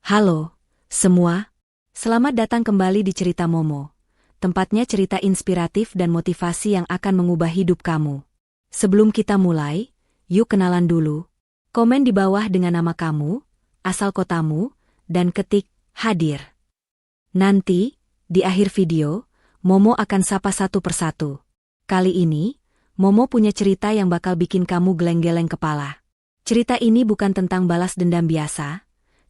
Halo, semua. Selamat datang kembali di Cerita Momo. Tempatnya cerita inspiratif dan motivasi yang akan mengubah hidup kamu. Sebelum kita mulai, yuk kenalan dulu. Komen di bawah dengan nama kamu, asal kotamu, dan ketik hadir. Nanti, di akhir video, Momo akan sapa satu persatu. Kali ini, Momo punya cerita yang bakal bikin kamu geleng-geleng kepala. Cerita ini bukan tentang balas dendam biasa,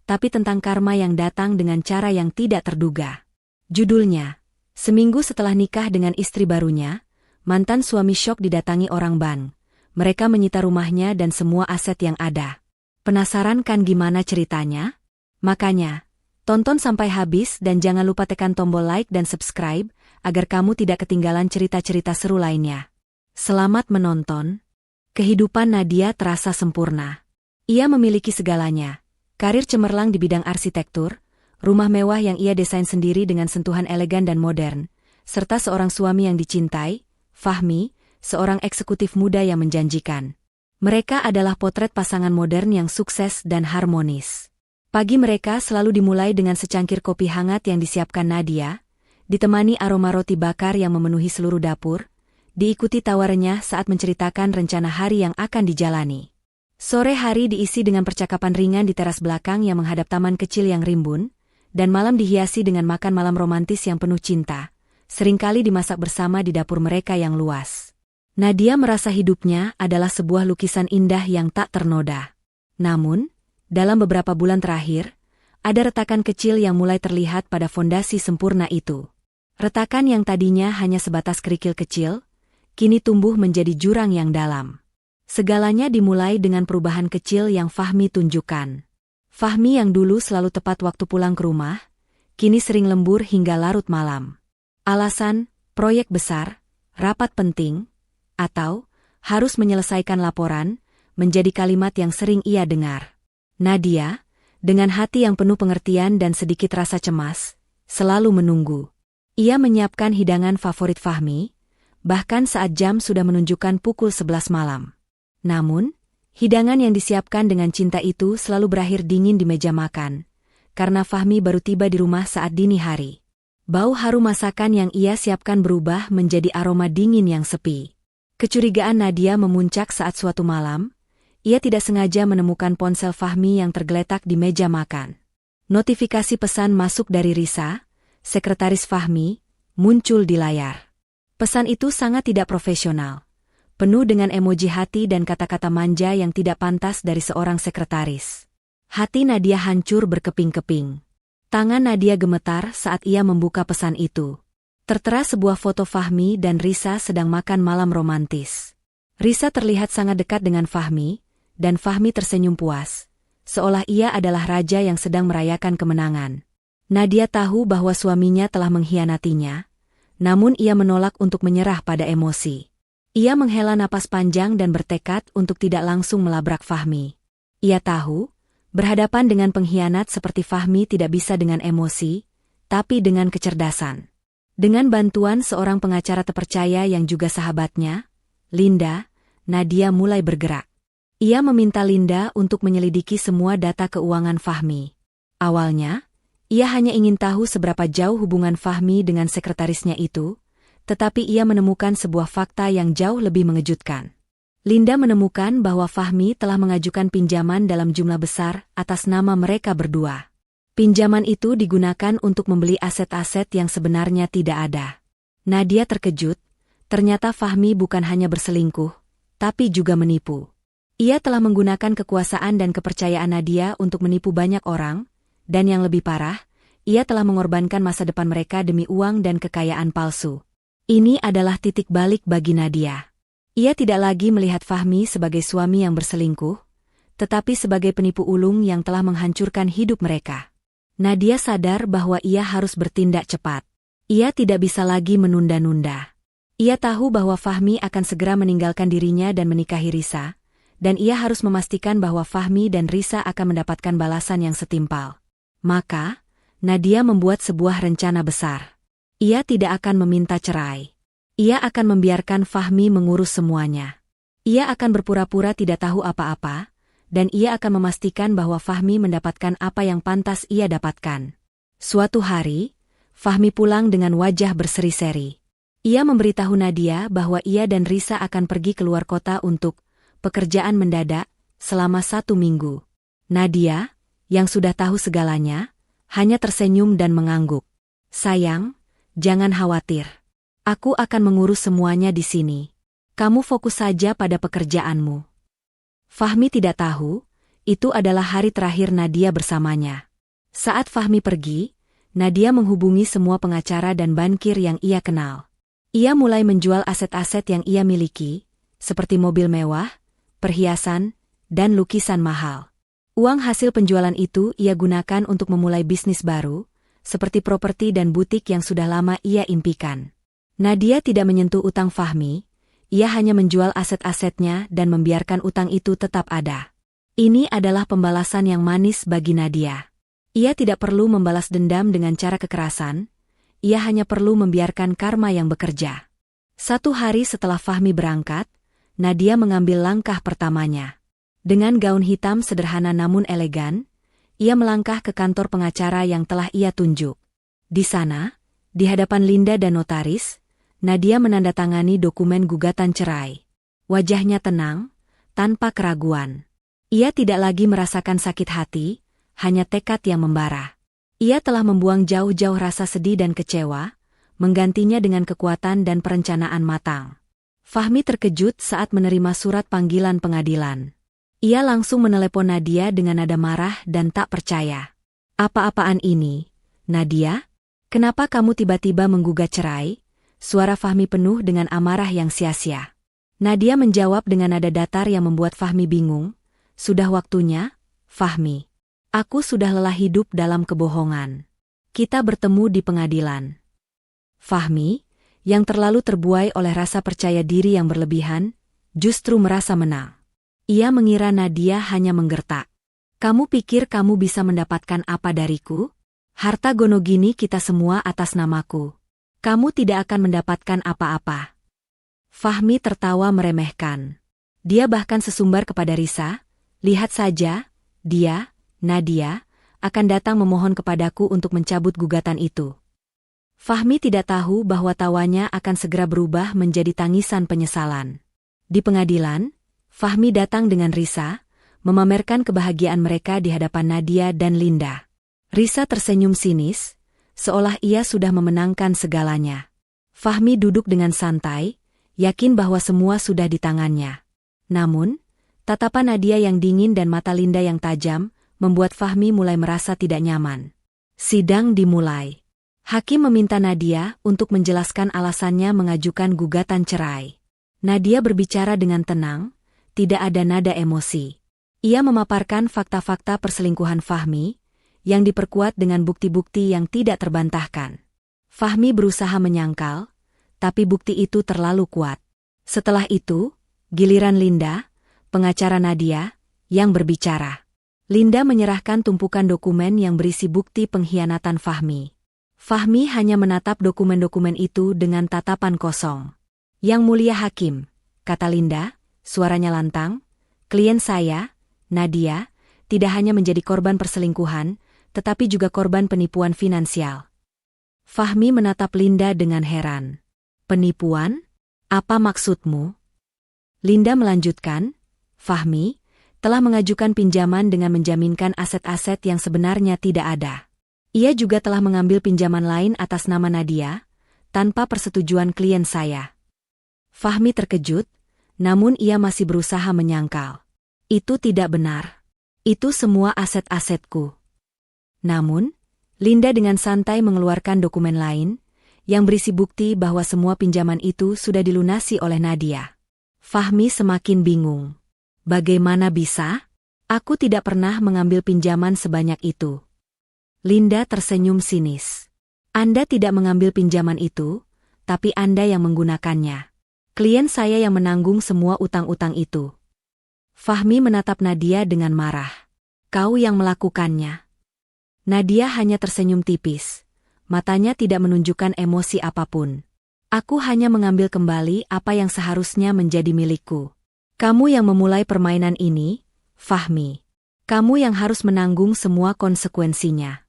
tapi tentang karma yang datang dengan cara yang tidak terduga. Judulnya, seminggu setelah nikah dengan istri barunya, mantan suami syok didatangi orang bank. Mereka menyita rumahnya dan semua aset yang ada. Penasaran kan gimana ceritanya? Makanya, tonton sampai habis dan jangan lupa tekan tombol like dan subscribe, agar kamu tidak ketinggalan cerita-cerita seru lainnya. Selamat menonton. Kehidupan Nadia terasa sempurna. Ia memiliki segalanya. Karir cemerlang di bidang arsitektur, rumah mewah yang ia desain sendiri dengan sentuhan elegan dan modern, serta seorang suami yang dicintai, Fahmi, seorang eksekutif muda yang menjanjikan. Mereka adalah potret pasangan modern yang sukses dan harmonis. Pagi mereka selalu dimulai dengan secangkir kopi hangat yang disiapkan Nadia, ditemani aroma roti bakar yang memenuhi seluruh dapur, diikuti tawarannya saat menceritakan rencana hari yang akan dijalani. Sore hari diisi dengan percakapan ringan di teras belakang yang menghadap taman kecil yang rimbun, dan malam dihiasi dengan makan malam romantis yang penuh cinta, seringkali dimasak bersama di dapur mereka yang luas. Nadia merasa hidupnya adalah sebuah lukisan indah yang tak ternoda. Namun, dalam beberapa bulan terakhir, ada retakan kecil yang mulai terlihat pada fondasi sempurna itu. Retakan yang tadinya hanya sebatas kerikil kecil, kini tumbuh menjadi jurang yang dalam. Segalanya dimulai dengan perubahan kecil yang Fahmi tunjukkan. Fahmi yang dulu selalu tepat waktu pulang ke rumah, kini sering lembur hingga larut malam. Alasan, proyek besar, rapat penting, atau harus menyelesaikan laporan, menjadi kalimat yang sering ia dengar. Nadia, dengan hati yang penuh pengertian dan sedikit rasa cemas, selalu menunggu. Ia menyiapkan hidangan favorit Fahmi, bahkan saat jam sudah menunjukkan pukul 11 malam. Namun, hidangan yang disiapkan dengan cinta itu selalu berakhir dingin di meja makan, karena Fahmi baru tiba di rumah saat dini hari. Bau harum masakan yang ia siapkan berubah menjadi aroma dingin yang sepi. Kecurigaan Nadia memuncak saat suatu malam, ia tidak sengaja menemukan ponsel Fahmi yang tergeletak di meja makan. Notifikasi pesan masuk dari Risa, sekretaris Fahmi, muncul di layar. Pesan itu sangat tidak profesional, penuh dengan emoji hati dan kata-kata manja yang tidak pantas dari seorang sekretaris. Hati Nadia hancur berkeping-keping. Tangan Nadia gemetar saat ia membuka pesan itu. Tertera sebuah foto Fahmi dan Risa sedang makan malam romantis. Risa terlihat sangat dekat dengan Fahmi, dan Fahmi tersenyum puas, seolah ia adalah raja yang sedang merayakan kemenangan. Nadia tahu bahwa suaminya telah mengkhianatinya, namun ia menolak untuk menyerah pada emosi. Ia menghela napas panjang dan bertekad untuk tidak langsung melabrak Fahmi. Ia tahu, berhadapan dengan pengkhianat seperti Fahmi tidak bisa dengan emosi, tapi dengan kecerdasan. Dengan bantuan seorang pengacara terpercaya yang juga sahabatnya, Linda, Nadia mulai bergerak. Ia meminta Linda untuk menyelidiki semua data keuangan Fahmi. Awalnya, ia hanya ingin tahu seberapa jauh hubungan Fahmi dengan sekretarisnya itu, tetapi ia menemukan sebuah fakta yang jauh lebih mengejutkan. Linda menemukan bahwa Fahmi telah mengajukan pinjaman dalam jumlah besar atas nama mereka berdua. Pinjaman itu digunakan untuk membeli aset-aset yang sebenarnya tidak ada. Nadia terkejut, ternyata Fahmi bukan hanya berselingkuh, tapi juga menipu. Ia telah menggunakan kekuasaan dan kepercayaan Nadia untuk menipu banyak orang, dan yang lebih parah, ia telah mengorbankan masa depan mereka demi uang dan kekayaan palsu. Ini adalah titik balik bagi Nadia. Ia tidak lagi melihat Fahmi sebagai suami yang berselingkuh, tetapi sebagai penipu ulung yang telah menghancurkan hidup mereka. Nadia sadar bahwa ia harus bertindak cepat. Ia tidak bisa lagi menunda-nunda. Ia tahu bahwa Fahmi akan segera meninggalkan dirinya dan menikahi Risa, dan ia harus memastikan bahwa Fahmi dan Risa akan mendapatkan balasan yang setimpal. Maka, Nadia membuat sebuah rencana besar. Ia tidak akan meminta cerai. Ia akan membiarkan Fahmi mengurus semuanya. Ia akan berpura-pura tidak tahu apa-apa, dan ia akan memastikan bahwa Fahmi mendapatkan apa yang pantas ia dapatkan. Suatu hari, Fahmi pulang dengan wajah berseri-seri. Ia memberitahu Nadia bahwa ia dan Risa akan pergi keluar kota untuk pekerjaan mendadak selama 1 minggu. Nadia, yang sudah tahu segalanya, hanya tersenyum dan mengangguk. Sayang, jangan khawatir. Aku akan mengurus semuanya di sini. Kamu fokus saja pada pekerjaanmu. Fahmi tidak tahu, itu adalah hari terakhir Nadia bersamanya. Saat Fahmi pergi, Nadia menghubungi semua pengacara dan bankir yang ia kenal. Ia mulai menjual aset-aset yang ia miliki, seperti mobil mewah, perhiasan, dan lukisan mahal. Uang hasil penjualan itu ia gunakan untuk memulai bisnis baru, seperti properti dan butik yang sudah lama ia impikan. Nadia tidak menyentuh utang Fahmi, ia hanya menjual aset-asetnya dan membiarkan utang itu tetap ada. Ini adalah pembalasan yang manis bagi Nadia. Ia tidak perlu membalas dendam dengan cara kekerasan, ia hanya perlu membiarkan karma yang bekerja. 1 hari setelah Fahmi berangkat, Nadia mengambil langkah pertamanya. Dengan gaun hitam sederhana namun elegan, ia melangkah ke kantor pengacara yang telah ia tunjuk. Di sana, di hadapan Linda dan notaris, Nadia menandatangani dokumen gugatan cerai. Wajahnya tenang, tanpa keraguan. Ia tidak lagi merasakan sakit hati, hanya tekad yang membara. Ia telah membuang jauh-jauh rasa sedih dan kecewa, menggantinya dengan kekuatan dan perencanaan matang. Fahmi terkejut saat menerima surat panggilan pengadilan. Ia langsung menelepon Nadia dengan nada marah dan tak percaya. Apa-apaan ini, Nadia? Kenapa kamu tiba-tiba menggugat cerai? Suara Fahmi penuh dengan amarah yang sia-sia. Nadia menjawab dengan nada datar yang membuat Fahmi bingung. Sudah waktunya, Fahmi. Aku sudah lelah hidup dalam kebohongan. Kita bertemu di pengadilan. Fahmi, yang terlalu terbuai oleh rasa percaya diri yang berlebihan, justru merasa menang. Ia mengira Nadia hanya menggertak. Kamu pikir kamu bisa mendapatkan apa dariku? Harta gonogini kita semua atas namaku. Kamu tidak akan mendapatkan apa-apa. Fahmi tertawa meremehkan. Dia bahkan sesumbar kepada Risa, lihat saja, dia, Nadia, akan datang memohon kepadaku untuk mencabut gugatan itu. Fahmi tidak tahu bahwa tawanya akan segera berubah menjadi tangisan penyesalan. Di pengadilan, Fahmi datang dengan Risa, memamerkan kebahagiaan mereka di hadapan Nadia dan Linda. Risa tersenyum sinis, seolah ia sudah memenangkan segalanya. Fahmi duduk dengan santai, yakin bahwa semua sudah di tangannya. Namun, tatapan Nadia yang dingin dan mata Linda yang tajam, membuat Fahmi mulai merasa tidak nyaman. Sidang dimulai. Hakim meminta Nadia untuk menjelaskan alasannya mengajukan gugatan cerai. Nadia berbicara dengan tenang, tidak ada nada emosi. Ia memaparkan fakta-fakta perselingkuhan Fahmi, yang diperkuat dengan bukti-bukti yang tidak terbantahkan. Fahmi berusaha menyangkal, tapi bukti itu terlalu kuat. Setelah itu, giliran Linda, pengacara Nadia, yang berbicara. Linda menyerahkan tumpukan dokumen yang berisi bukti pengkhianatan Fahmi. Fahmi hanya menatap dokumen-dokumen itu dengan tatapan kosong. Yang mulia hakim, kata Linda, suaranya lantang, klien saya, Nadia, tidak hanya menjadi korban perselingkuhan, tetapi juga korban penipuan finansial. Fahmi menatap Linda dengan heran. Penipuan? Apa maksudmu? Linda melanjutkan, Fahmi telah mengajukan pinjaman dengan menjaminkan aset-aset yang sebenarnya tidak ada. Ia juga telah mengambil pinjaman lain atas nama Nadia, tanpa persetujuan klien saya. Fahmi terkejut, namun ia masih berusaha menyangkal. Itu tidak benar. Itu semua aset-asetku. Namun, Linda dengan santai mengeluarkan dokumen lain, yang berisi bukti bahwa semua pinjaman itu sudah dilunasi oleh Nadia. Fahmi semakin bingung. Bagaimana bisa? Aku tidak pernah mengambil pinjaman sebanyak itu. Linda tersenyum sinis. Anda tidak mengambil pinjaman itu, tapi Anda yang menggunakannya. Klien saya yang menanggung semua utang-utang itu. Fahmi menatap Nadia dengan marah. Kau yang melakukannya. Nadia hanya tersenyum tipis. Matanya tidak menunjukkan emosi apapun. Aku hanya mengambil kembali apa yang seharusnya menjadi milikku. Kamu yang memulai permainan ini, Fahmi. Kamu yang harus menanggung semua konsekuensinya.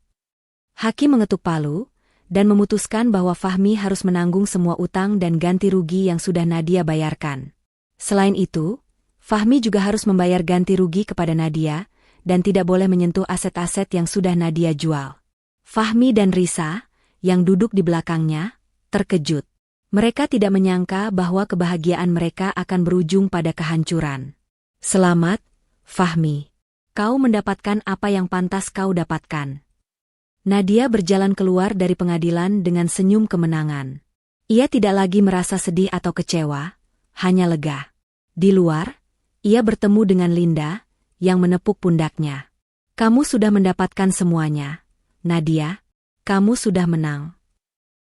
Hakim mengetuk palu dan memutuskan bahwa Fahmi harus menanggung semua utang dan ganti rugi yang sudah Nadia bayarkan. Selain itu, Fahmi juga harus membayar ganti rugi kepada Nadia dan tidak boleh menyentuh aset-aset yang sudah Nadia jual. Fahmi dan Risa, yang duduk di belakangnya, terkejut. Mereka tidak menyangka bahwa kebahagiaan mereka akan berujung pada kehancuran. Selamat, Fahmi. Kau mendapatkan apa yang pantas kau dapatkan. Nadia berjalan keluar dari pengadilan dengan senyum kemenangan. Ia tidak lagi merasa sedih atau kecewa, hanya lega. Di luar, ia bertemu dengan Linda, yang menepuk pundaknya. Kamu sudah mendapatkan semuanya, Nadia. Kamu sudah menang.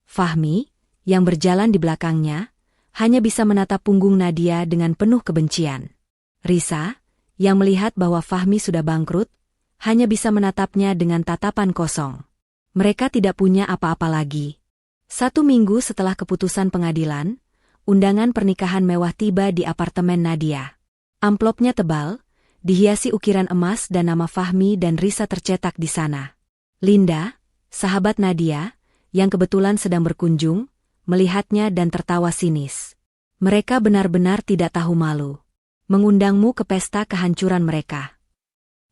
Fahmi, yang berjalan di belakangnya, hanya bisa menatap punggung Nadia dengan penuh kebencian. Risa, yang melihat bahwa Fahmi sudah bangkrut, hanya bisa menatapnya dengan tatapan kosong. Mereka tidak punya apa-apa lagi. 1 minggu setelah keputusan pengadilan, undangan pernikahan mewah tiba di apartemen Nadia. Amplopnya tebal, dihiasi ukiran emas dan nama Fahmi dan Risa tercetak di sana. Linda, sahabat Nadia, yang kebetulan sedang berkunjung, melihatnya dan tertawa sinis. Mereka benar-benar tidak tahu malu. Mengundangmu ke pesta kehancuran mereka.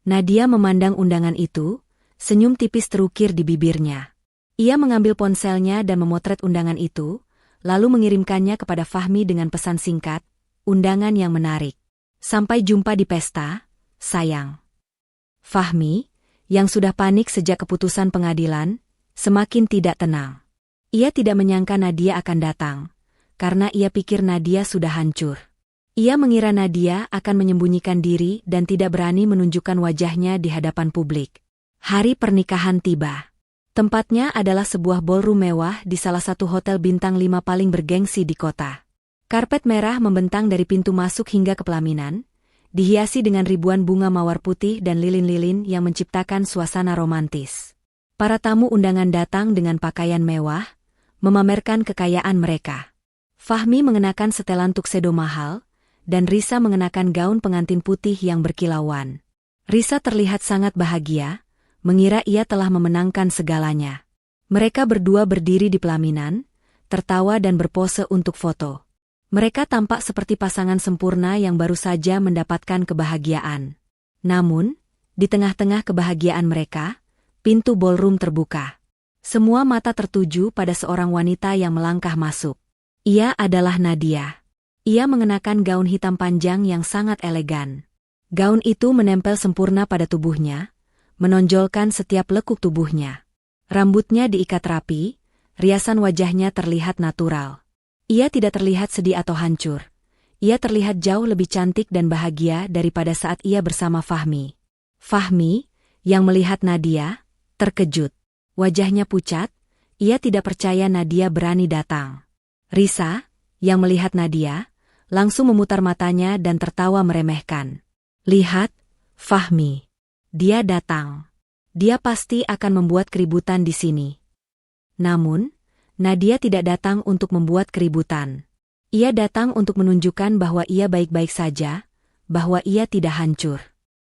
Nadia memandang undangan itu, senyum tipis terukir di bibirnya. Ia mengambil ponselnya dan memotret undangan itu, lalu mengirimkannya kepada Fahmi dengan pesan singkat, undangan yang menarik. Sampai jumpa di pesta, sayang. Fahmi, yang sudah panik sejak keputusan pengadilan, semakin tidak tenang. Ia tidak menyangka Nadia akan datang, karena ia pikir Nadia sudah hancur. Ia mengira Nadia akan menyembunyikan diri dan tidak berani menunjukkan wajahnya di hadapan publik. Hari pernikahan tiba. Tempatnya adalah sebuah ballroom mewah di salah satu hotel bintang 5 paling bergengsi di kota. Karpet merah membentang dari pintu masuk hingga ke pelaminan, dihiasi dengan ribuan bunga mawar putih dan lilin-lilin yang menciptakan suasana romantis. Para tamu undangan datang dengan pakaian mewah, memamerkan kekayaan mereka. Fahmi mengenakan setelan tuxedo mahal, dan Risa mengenakan gaun pengantin putih yang berkilauan. Risa terlihat sangat bahagia, mengira ia telah memenangkan segalanya. Mereka berdua berdiri di pelaminan, tertawa dan berpose untuk foto. Mereka tampak seperti pasangan sempurna yang baru saja mendapatkan kebahagiaan. Namun, di tengah-tengah kebahagiaan mereka, pintu ballroom terbuka. Semua mata tertuju pada seorang wanita yang melangkah masuk. Ia adalah Nadia. Ia mengenakan gaun hitam panjang yang sangat elegan. Gaun itu menempel sempurna pada tubuhnya, menonjolkan setiap lekuk tubuhnya. Rambutnya diikat rapi, riasan wajahnya terlihat natural. Ia tidak terlihat sedih atau hancur. Ia terlihat jauh lebih cantik dan bahagia daripada saat ia bersama Fahmi. Fahmi, yang melihat Nadia, terkejut. Wajahnya pucat, ia tidak percaya Nadia berani datang. Risa, yang melihat Nadia, langsung memutar matanya dan tertawa meremehkan. Lihat, Fahmi. Dia datang. Dia pasti akan membuat keributan di sini. Namun, Nadia tidak datang untuk membuat keributan. Ia datang untuk menunjukkan bahwa ia baik-baik saja, bahwa ia tidak hancur.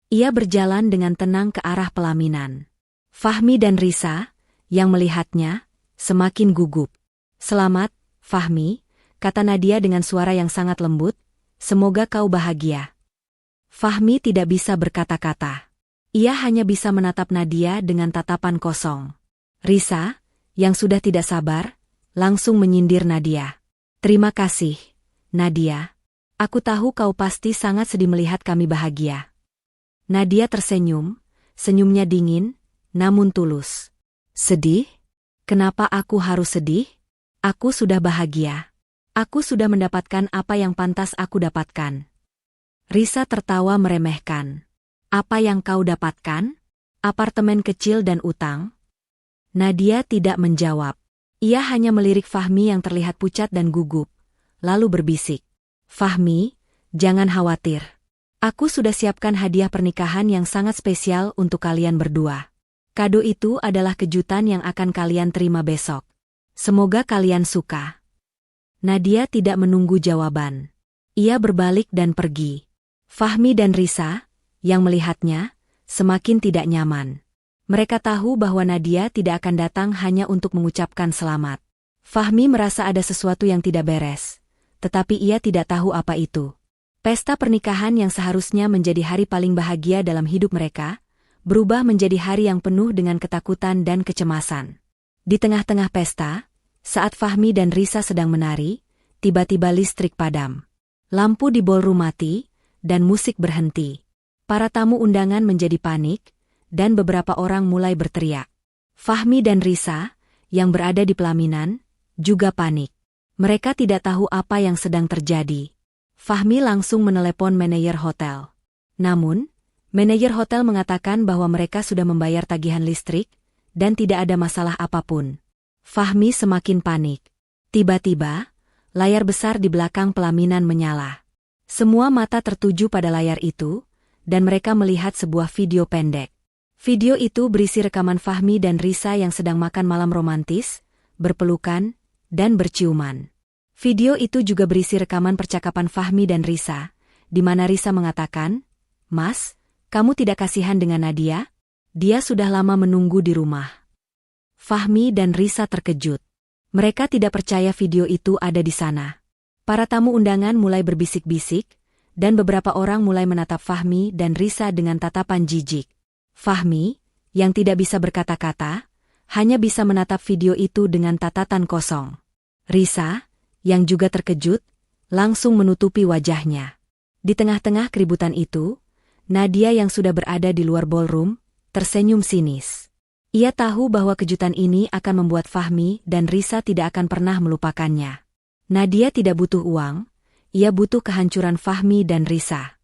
Ia berjalan dengan tenang ke arah pelaminan. Fahmi dan Risa, yang melihatnya, semakin gugup. Selamat, Fahmi, kata Nadia dengan suara yang sangat lembut, semoga kau bahagia. Fahmi tidak bisa berkata-kata. Ia hanya bisa menatap Nadia dengan tatapan kosong. Risa, yang sudah tidak sabar, langsung menyindir Nadia. Terima kasih, Nadia. Aku tahu kau pasti sangat sedih melihat kami bahagia. Nadia tersenyum, senyumnya dingin, namun tulus. Sedih? Kenapa aku harus sedih? Aku sudah bahagia. Aku sudah mendapatkan apa yang pantas aku dapatkan. Risa tertawa meremehkan. Apa yang kau dapatkan? Apartemen kecil dan utang? Nadia tidak menjawab. Ia hanya melirik Fahmi yang terlihat pucat dan gugup, lalu berbisik. Fahmi, jangan khawatir. Aku sudah siapkan hadiah pernikahan yang sangat spesial untuk kalian berdua. Kado itu adalah kejutan yang akan kalian terima besok. Semoga kalian suka. Nadia tidak menunggu jawaban. Ia berbalik dan pergi. Fahmi dan Risa, Yang melihatnya, semakin tidak nyaman. Mereka tahu bahwa Nadia tidak akan datang hanya untuk mengucapkan selamat. Fahmi merasa ada sesuatu yang tidak beres, tetapi ia tidak tahu apa itu. Pesta pernikahan yang seharusnya menjadi hari paling bahagia dalam hidup mereka, berubah menjadi hari yang penuh dengan ketakutan dan kecemasan. Di tengah-tengah pesta, saat Fahmi dan Risa sedang menari, tiba-tiba listrik padam. Lampu di ballroom mati, dan musik berhenti. Para tamu undangan menjadi panik, dan beberapa orang mulai berteriak. Fahmi dan Risa, yang berada di pelaminan, juga panik. Mereka tidak tahu apa yang sedang terjadi. Fahmi langsung menelepon manajer hotel. Namun, manajer hotel mengatakan bahwa mereka sudah membayar tagihan listrik, dan tidak ada masalah apapun. Fahmi semakin panik. Tiba-tiba, layar besar di belakang pelaminan menyala. Semua mata tertuju pada layar itu, dan mereka melihat sebuah video pendek. Video itu berisi rekaman Fahmi dan Risa yang sedang makan malam romantis, berpelukan, dan berciuman. Video itu juga berisi rekaman percakapan Fahmi dan Risa, di mana Risa mengatakan, "Mas, kamu tidak kasihan dengan Nadia? Dia sudah lama menunggu di rumah." Fahmi dan Risa terkejut. Mereka tidak percaya video itu ada di sana. Para tamu undangan mulai berbisik-bisik, dan beberapa orang mulai menatap Fahmi dan Risa dengan tatapan jijik. Fahmi, yang tidak bisa berkata-kata, hanya bisa menatap video itu dengan tatatan kosong. Risa, yang juga terkejut, langsung menutupi wajahnya. Di tengah-tengah keributan itu, Nadia yang sudah berada di luar ballroom, tersenyum sinis. Ia tahu bahwa kejutan ini akan membuat Fahmi dan Risa tidak akan pernah melupakannya. Nadia tidak butuh uang, ia butuh kehancuran Fahmi dan Risa.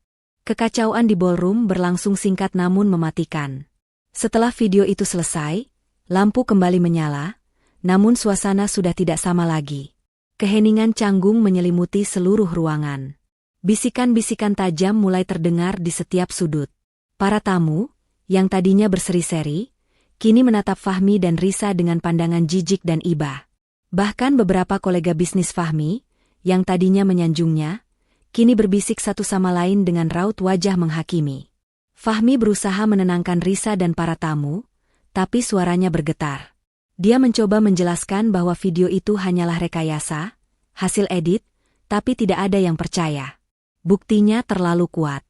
Kekacauan di ballroom berlangsung singkat namun mematikan. Setelah video itu selesai, lampu kembali menyala, namun suasana sudah tidak sama lagi. Keheningan canggung menyelimuti seluruh ruangan. Bisikan-bisikan tajam mulai terdengar di setiap sudut. Para tamu, yang tadinya berseri-seri, kini menatap Fahmi dan Risa dengan pandangan jijik dan iba. Bahkan beberapa kolega bisnis Fahmi, yang tadinya menyanjungnya, kini berbisik satu sama lain dengan raut wajah menghakimi. Fahmi berusaha menenangkan Risa dan para tamu, tapi suaranya bergetar. Dia mencoba menjelaskan bahwa video itu hanyalah rekayasa, hasil edit, tapi tidak ada yang percaya. Buktinya terlalu kuat.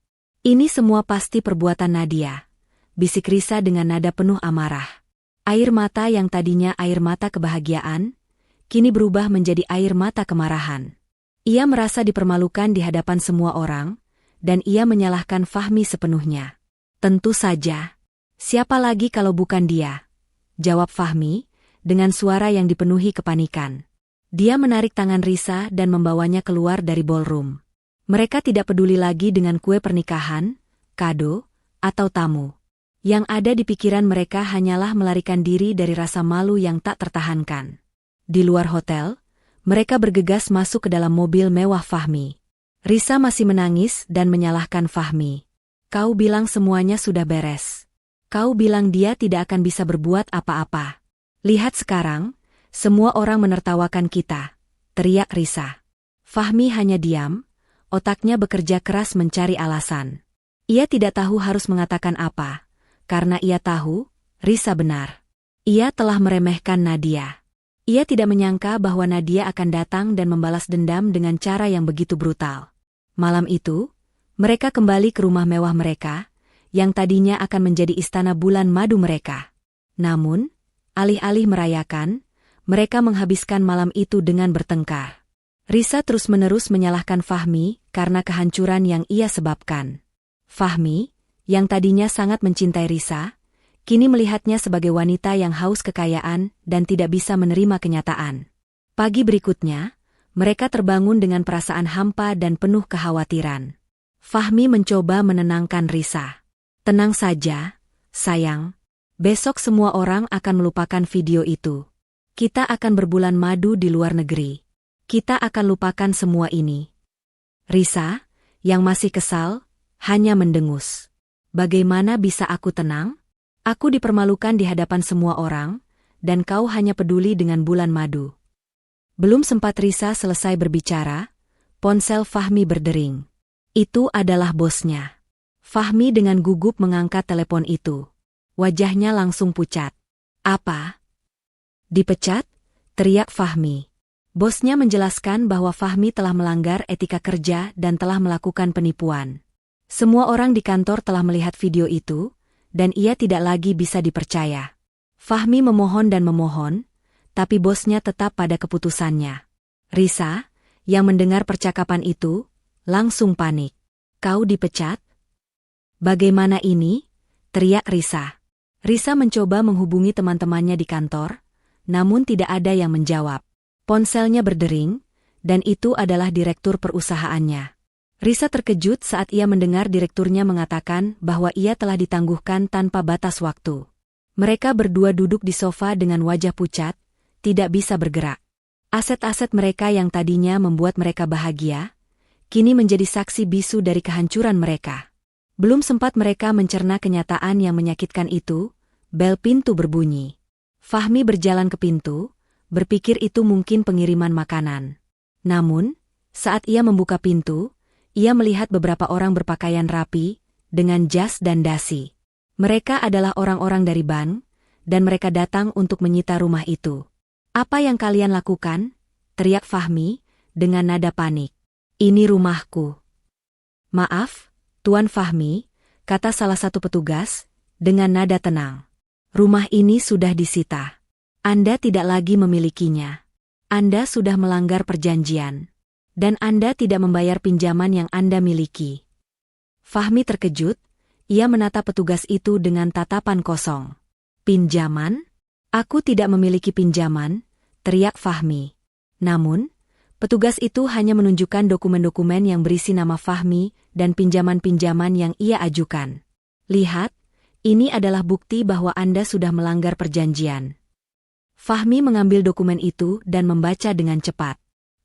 Ini semua pasti perbuatan Nadia, bisik Risa dengan nada penuh amarah. Air mata yang tadinya air mata kebahagiaan, kini berubah menjadi air mata kemarahan. Ia merasa dipermalukan di hadapan semua orang, dan ia menyalahkan Fahmi sepenuhnya. Tentu saja. Siapa lagi kalau bukan dia? Jawab Fahmi, dengan suara yang dipenuhi kepanikan. Dia menarik tangan Risa dan membawanya keluar dari ballroom. Mereka tidak peduli lagi dengan kue pernikahan, kado, atau tamu. Yang ada di pikiran mereka hanyalah melarikan diri dari rasa malu yang tak tertahankan. Di luar hotel, mereka bergegas masuk ke dalam mobil mewah Fahmi. Risa masih menangis dan menyalahkan Fahmi. "Kau bilang semuanya sudah beres. Kau bilang dia tidak akan bisa berbuat apa-apa. Lihat sekarang, semua orang menertawakan kita," teriak Risa. Fahmi hanya diam, otaknya bekerja keras mencari alasan. Ia tidak tahu harus mengatakan apa, karena ia tahu, Risa benar. Ia telah meremehkan Nadia. Ia tidak menyangka bahwa Nadia akan datang dan membalas dendam dengan cara yang begitu brutal. Malam itu, mereka kembali ke rumah mewah mereka, yang tadinya akan menjadi istana bulan madu mereka. Namun, alih-alih merayakan, mereka menghabiskan malam itu dengan bertengkar. Risa terus-menerus menyalahkan Fahmi karena kehancuran yang ia sebabkan. Fahmi, yang tadinya sangat mencintai Risa, kini melihatnya sebagai wanita yang haus kekayaan dan tidak bisa menerima kenyataan. Pagi berikutnya, mereka terbangun dengan perasaan hampa dan penuh kekhawatiran. Fahmi mencoba menenangkan Risa. "Tenang saja, sayang. Besok semua orang akan melupakan video itu. Kita akan berbulan madu di luar negeri. Kita akan lupakan semua ini." Risa, yang masih kesal, hanya mendengus. "Bagaimana bisa aku tenang? Aku dipermalukan di hadapan semua orang, dan kau hanya peduli dengan bulan madu." Belum sempat Risa selesai berbicara, ponsel Fahmi berdering. Itu adalah bosnya. Fahmi dengan gugup mengangkat telepon itu. Wajahnya langsung pucat. Apa? Dipecat? Teriak Fahmi. Bosnya menjelaskan bahwa Fahmi telah melanggar etika kerja dan telah melakukan penipuan. Semua orang di kantor telah melihat video itu, dan ia tidak lagi bisa dipercaya. Fahmi memohon dan memohon, tapi bosnya tetap pada keputusannya. Risa, yang mendengar percakapan itu, langsung panik. Kau dipecat? Bagaimana ini? Teriak Risa. Risa mencoba menghubungi teman-temannya di kantor, namun tidak ada yang menjawab. Ponselnya berdering, dan itu adalah direktur perusahaannya. Risa terkejut saat ia mendengar direkturnya mengatakan bahwa ia telah ditangguhkan tanpa batas waktu. Mereka berdua duduk di sofa dengan wajah pucat, tidak bisa bergerak. Aset-aset mereka yang tadinya membuat mereka bahagia, kini menjadi saksi bisu dari kehancuran mereka. Belum sempat mereka mencerna kenyataan yang menyakitkan itu, bel pintu berbunyi. Fahmi berjalan ke pintu, berpikir itu mungkin pengiriman makanan. Namun, saat ia membuka pintu, ia melihat beberapa orang berpakaian rapi, dengan jas dan dasi. Mereka adalah orang-orang dari bank, dan mereka datang untuk menyita rumah itu. Apa yang kalian lakukan? Teriak Fahmi, dengan nada panik. Ini rumahku. Maaf, Tuan Fahmi, kata salah satu petugas, dengan nada tenang. Rumah ini sudah disita. Anda tidak lagi memilikinya. Anda sudah melanggar perjanjian. Dan Anda tidak membayar pinjaman yang Anda miliki. Fahmi terkejut, ia menatap petugas itu dengan tatapan kosong. Pinjaman? Aku tidak memiliki pinjaman, teriak Fahmi. Namun, petugas itu hanya menunjukkan dokumen-dokumen yang berisi nama Fahmi dan pinjaman-pinjaman yang ia ajukan. Lihat, ini adalah bukti bahwa Anda sudah melanggar perjanjian. Fahmi mengambil dokumen itu dan membaca dengan cepat.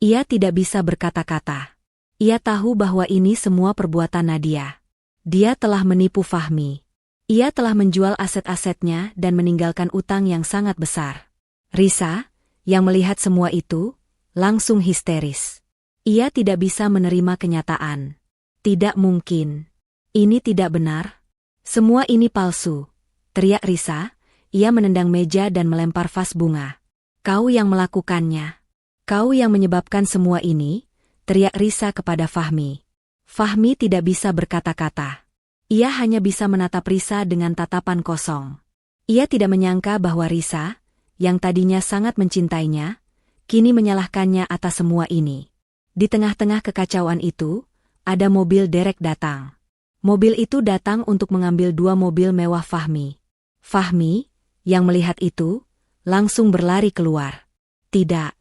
Ia tidak bisa berkata-kata. Ia tahu bahwa ini semua perbuatan Nadia. Dia telah menipu Fahmi. Ia telah menjual aset-asetnya dan meninggalkan utang yang sangat besar. Risa, yang melihat semua itu, langsung histeris. Ia tidak bisa menerima kenyataan. Tidak mungkin. Ini tidak benar. Semua ini palsu. Teriak Risa. Ia menendang meja dan melempar vas bunga. Kau yang melakukannya. Kau yang menyebabkan semua ini, teriak Risa kepada Fahmi. Fahmi tidak bisa berkata-kata. Ia hanya bisa menatap Risa dengan tatapan kosong. Ia tidak menyangka bahwa Risa, yang tadinya sangat mencintainya, kini menyalahkannya atas semua ini. Di tengah-tengah kekacauan itu, ada mobil derek datang. Mobil itu datang untuk mengambil 2 mobil mewah Fahmi. Fahmi, yang melihat itu, langsung berlari keluar. Tidak.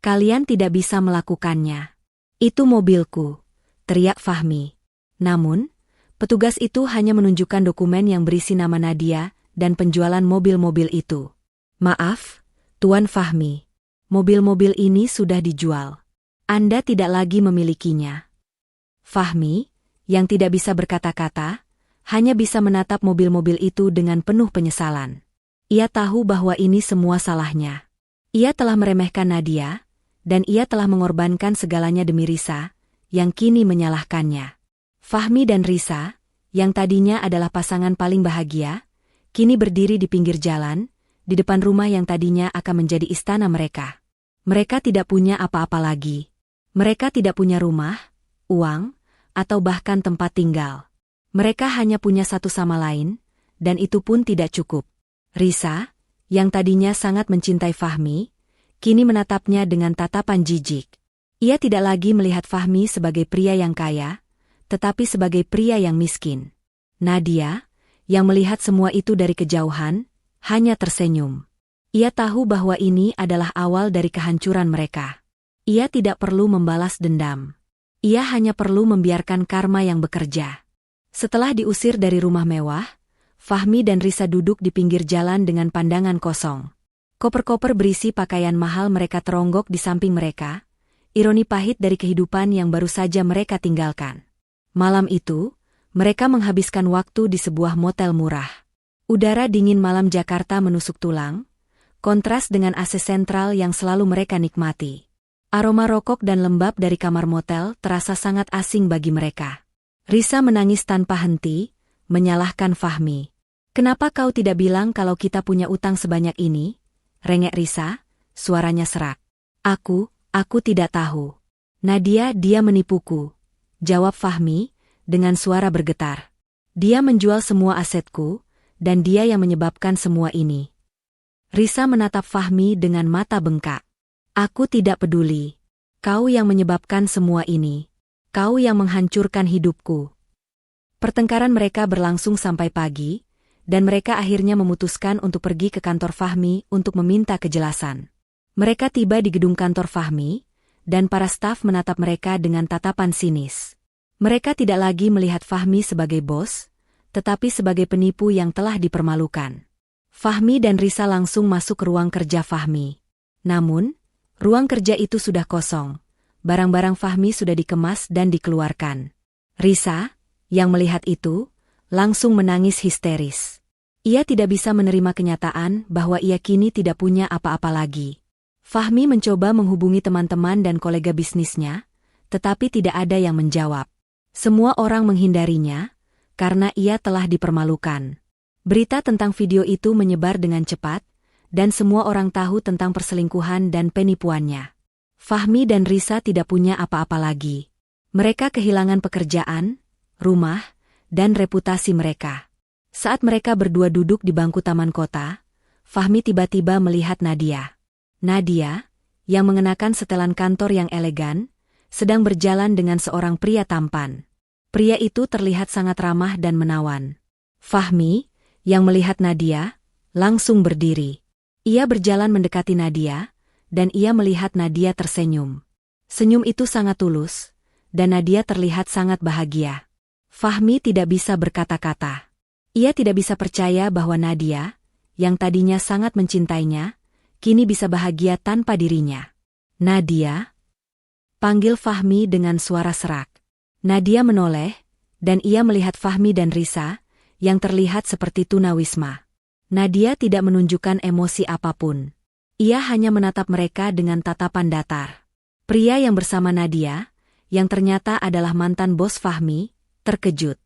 Kalian tidak bisa melakukannya. Itu mobilku, teriak Fahmi. Namun, petugas itu hanya menunjukkan dokumen yang berisi nama Nadia dan penjualan mobil-mobil itu. Maaf, Tuan Fahmi. Mobil-mobil ini sudah dijual. Anda tidak lagi memilikinya. Fahmi, yang tidak bisa berkata-kata, hanya bisa menatap mobil-mobil itu dengan penuh penyesalan. Ia tahu bahwa ini semua salahnya. Ia telah meremehkan Nadia, dan ia telah mengorbankan segalanya demi Risa, yang kini menyalahkannya. Fahmi dan Risa, yang tadinya adalah pasangan paling bahagia, kini berdiri di pinggir jalan, di depan rumah yang tadinya akan menjadi istana mereka. Mereka tidak punya apa-apa lagi. Mereka tidak punya rumah, uang, atau bahkan tempat tinggal. Mereka hanya punya satu sama lain, dan itu pun tidak cukup. Risa, yang tadinya sangat mencintai Fahmi, kini menatapnya dengan tatapan jijik. Ia tidak lagi melihat Fahmi sebagai pria yang kaya, tetapi sebagai pria yang miskin. Nadia, yang melihat semua itu dari kejauhan, hanya tersenyum. Ia tahu bahwa ini adalah awal dari kehancuran mereka. Ia tidak perlu membalas dendam. Ia hanya perlu membiarkan karma yang bekerja. Setelah diusir dari rumah mewah, Fahmi dan Risa duduk di pinggir jalan dengan pandangan kosong. Koper-koper berisi pakaian mahal mereka teronggok di samping mereka, ironi pahit dari kehidupan yang baru saja mereka tinggalkan. Malam itu, mereka menghabiskan waktu di sebuah motel murah. Udara dingin malam Jakarta menusuk tulang, kontras dengan AC sentral yang selalu mereka nikmati. Aroma rokok dan lembab dari kamar motel terasa sangat asing bagi mereka. Risa menangis tanpa henti, menyalahkan Fahmi. Kenapa kau tidak bilang kalau kita punya utang sebanyak ini? Rengek Risa, suaranya serak. Aku tidak tahu. Nadia, dia menipuku. Jawab Fahmi, dengan suara bergetar. Dia menjual semua asetku, dan dia yang menyebabkan semua ini. Risa menatap Fahmi dengan mata bengkak. Aku tidak peduli. Kau yang menyebabkan semua ini. Kau yang menghancurkan hidupku. Pertengkaran mereka berlangsung sampai pagi, dan mereka akhirnya memutuskan untuk pergi ke kantor Fahmi untuk meminta kejelasan. Mereka tiba di gedung kantor Fahmi, dan para staf menatap mereka dengan tatapan sinis. Mereka tidak lagi melihat Fahmi sebagai bos, tetapi sebagai penipu yang telah dipermalukan. Fahmi dan Risa langsung masuk ke ruang kerja Fahmi. Namun, ruang kerja itu sudah kosong. Barang-barang Fahmi sudah dikemas dan dikeluarkan. Risa, yang melihat itu, langsung menangis histeris. Ia tidak bisa menerima kenyataan bahwa ia kini tidak punya apa-apa lagi. Fahmi mencoba menghubungi teman-teman dan kolega bisnisnya, tetapi tidak ada yang menjawab. Semua orang menghindarinya, karena ia telah dipermalukan. Berita tentang video itu menyebar dengan cepat, dan semua orang tahu tentang perselingkuhan dan penipuannya. Fahmi dan Risa tidak punya apa-apa lagi. Mereka kehilangan pekerjaan, rumah, dan reputasi mereka. Saat mereka berdua duduk di bangku taman kota, Fahmi tiba-tiba melihat Nadia. Nadia, yang mengenakan setelan kantor yang elegan, sedang berjalan dengan seorang pria tampan. Pria itu terlihat sangat ramah dan menawan. Fahmi, yang melihat Nadia, langsung berdiri. Ia berjalan mendekati Nadia, dan ia melihat Nadia tersenyum. Senyum itu sangat tulus, dan Nadia terlihat sangat bahagia. Fahmi tidak bisa berkata-kata. Ia tidak bisa percaya bahwa Nadia, yang tadinya sangat mencintainya, kini bisa bahagia tanpa dirinya. Nadia? Panggil Fahmi dengan suara serak. Nadia menoleh, dan ia melihat Fahmi dan Risa, yang terlihat seperti tunawisma. Nadia tidak menunjukkan emosi apapun. Ia hanya menatap mereka dengan tatapan datar. Pria yang bersama Nadia, yang ternyata adalah mantan bos Fahmi, terkejut.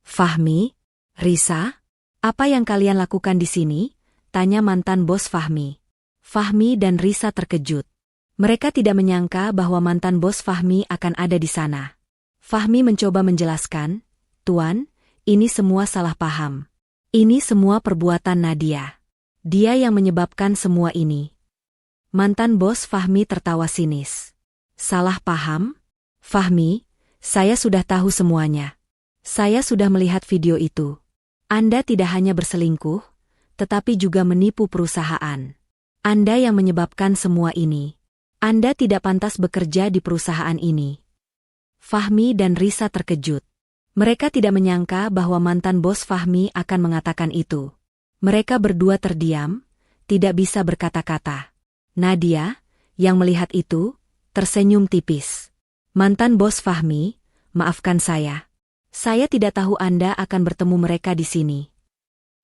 Fahmi? Risa? Apa yang kalian lakukan di sini? Tanya mantan bos Fahmi. Fahmi dan Risa terkejut. Mereka tidak menyangka bahwa mantan bos Fahmi akan ada di sana. Fahmi mencoba menjelaskan, "Tuan, ini semua salah paham. Ini semua perbuatan Nadia. Dia yang menyebabkan semua ini." Mantan bos Fahmi tertawa sinis. "Salah paham? Fahmi, saya sudah tahu semuanya. Saya sudah melihat video itu. Anda tidak hanya berselingkuh, tetapi juga menipu perusahaan. Anda yang menyebabkan semua ini. Anda tidak pantas bekerja di perusahaan ini." Fahmi dan Risa terkejut. Mereka tidak menyangka bahwa mantan bos Fahmi akan mengatakan itu. Mereka berdua terdiam, tidak bisa berkata-kata. Nadia, yang melihat itu, tersenyum tipis. "Mantan bos Fahmi, maafkan saya. Saya tidak tahu Anda akan bertemu mereka di sini."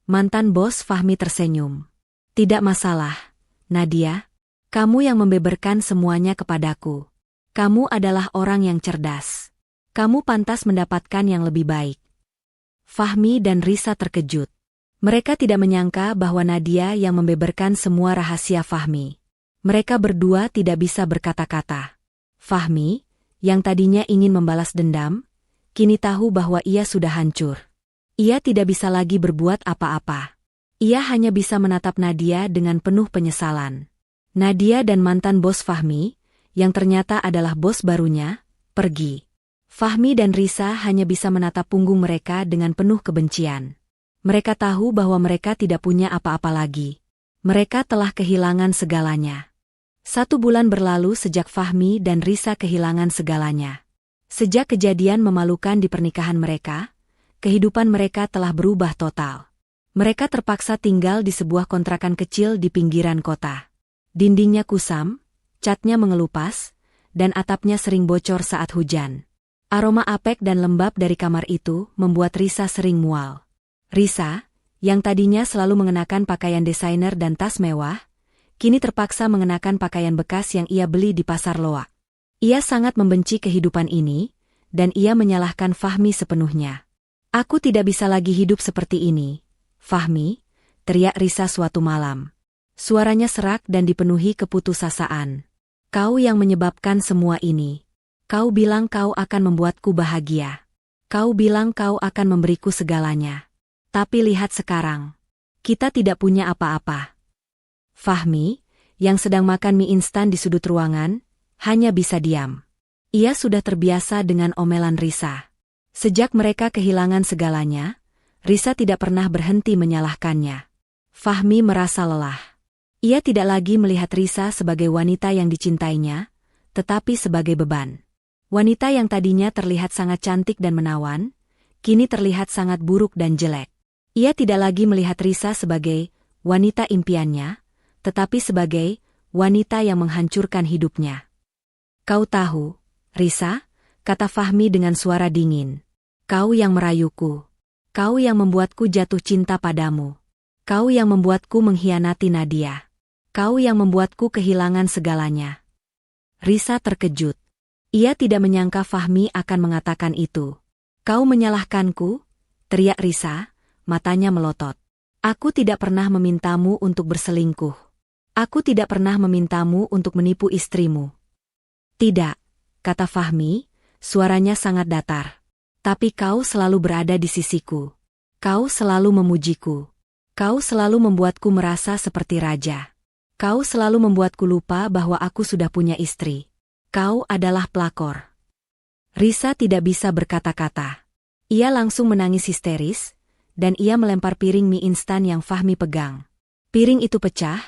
Mantan bos Fahmi tersenyum. "Tidak masalah, Nadia. Kamu yang membeberkan semuanya kepadaku. Kamu adalah orang yang cerdas. Kamu pantas mendapatkan yang lebih baik." Fahmi dan Risa terkejut. Mereka tidak menyangka bahwa Nadia yang membeberkan semua rahasia Fahmi. Mereka berdua tidak bisa berkata-kata. Fahmi, yang tadinya ingin membalas dendam, kini tahu bahwa ia sudah hancur. Ia tidak bisa lagi berbuat apa-apa. Ia hanya bisa menatap Nadia dengan penuh penyesalan. Nadia dan mantan bos Fahmi, yang ternyata adalah bos barunya, pergi. Fahmi dan Risa hanya bisa menatap punggung mereka dengan penuh kebencian. Mereka tahu bahwa mereka tidak punya apa-apa lagi. Mereka telah kehilangan segalanya. 1 bulan berlalu sejak Fahmi dan Risa kehilangan segalanya. Sejak kejadian memalukan di pernikahan mereka, kehidupan mereka telah berubah total. Mereka terpaksa tinggal di sebuah kontrakan kecil di pinggiran kota. Dindingnya kusam, catnya mengelupas, dan atapnya sering bocor saat hujan. Aroma apek dan lembab dari kamar itu membuat Risa sering mual. Risa, yang tadinya selalu mengenakan pakaian desainer dan tas mewah, kini terpaksa mengenakan pakaian bekas yang ia beli di pasar loak. Ia sangat membenci kehidupan ini, dan ia menyalahkan Fahmi sepenuhnya. Aku tidak bisa lagi hidup seperti ini, Fahmi, teriak Risa suatu malam. Suaranya serak dan dipenuhi keputusasaan. Kau yang menyebabkan semua ini. Kau bilang kau akan membuatku bahagia. Kau bilang kau akan memberiku segalanya. Tapi lihat sekarang. Kita tidak punya apa-apa. Fahmi, yang sedang makan mie instan di sudut ruangan, hanya bisa diam. Ia sudah terbiasa dengan omelan Risa. Sejak mereka kehilangan segalanya, Risa tidak pernah berhenti menyalahkannya. Fahmi merasa lelah. Ia tidak lagi melihat Risa sebagai wanita yang dicintainya, tetapi sebagai beban. Wanita yang tadinya terlihat sangat cantik dan menawan, kini terlihat sangat buruk dan jelek. Ia tidak lagi melihat Risa sebagai wanita impiannya, tetapi sebagai wanita yang menghancurkan hidupnya. Kau tahu, Risa, kata Fahmi dengan suara dingin. Kau yang merayuku. Kau yang membuatku jatuh cinta padamu. Kau yang membuatku mengkhianati Nadia. Kau yang membuatku kehilangan segalanya. Risa terkejut. Ia tidak menyangka Fahmi akan mengatakan itu. Kau menyalahkanku? Teriak Risa, matanya melotot. Aku tidak pernah memintamu untuk berselingkuh. Aku tidak pernah memintamu untuk menipu istrimu. Tidak, kata Fahmi, suaranya sangat datar. Tapi kau selalu berada di sisiku. Kau selalu memujiku. Kau selalu membuatku merasa seperti raja. Kau selalu membuatku lupa bahwa aku sudah punya istri. Kau adalah pelakor. Risa tidak bisa berkata-kata. Ia langsung menangis histeris, dan ia melempar piring mie instan yang Fahmi pegang. Piring itu pecah,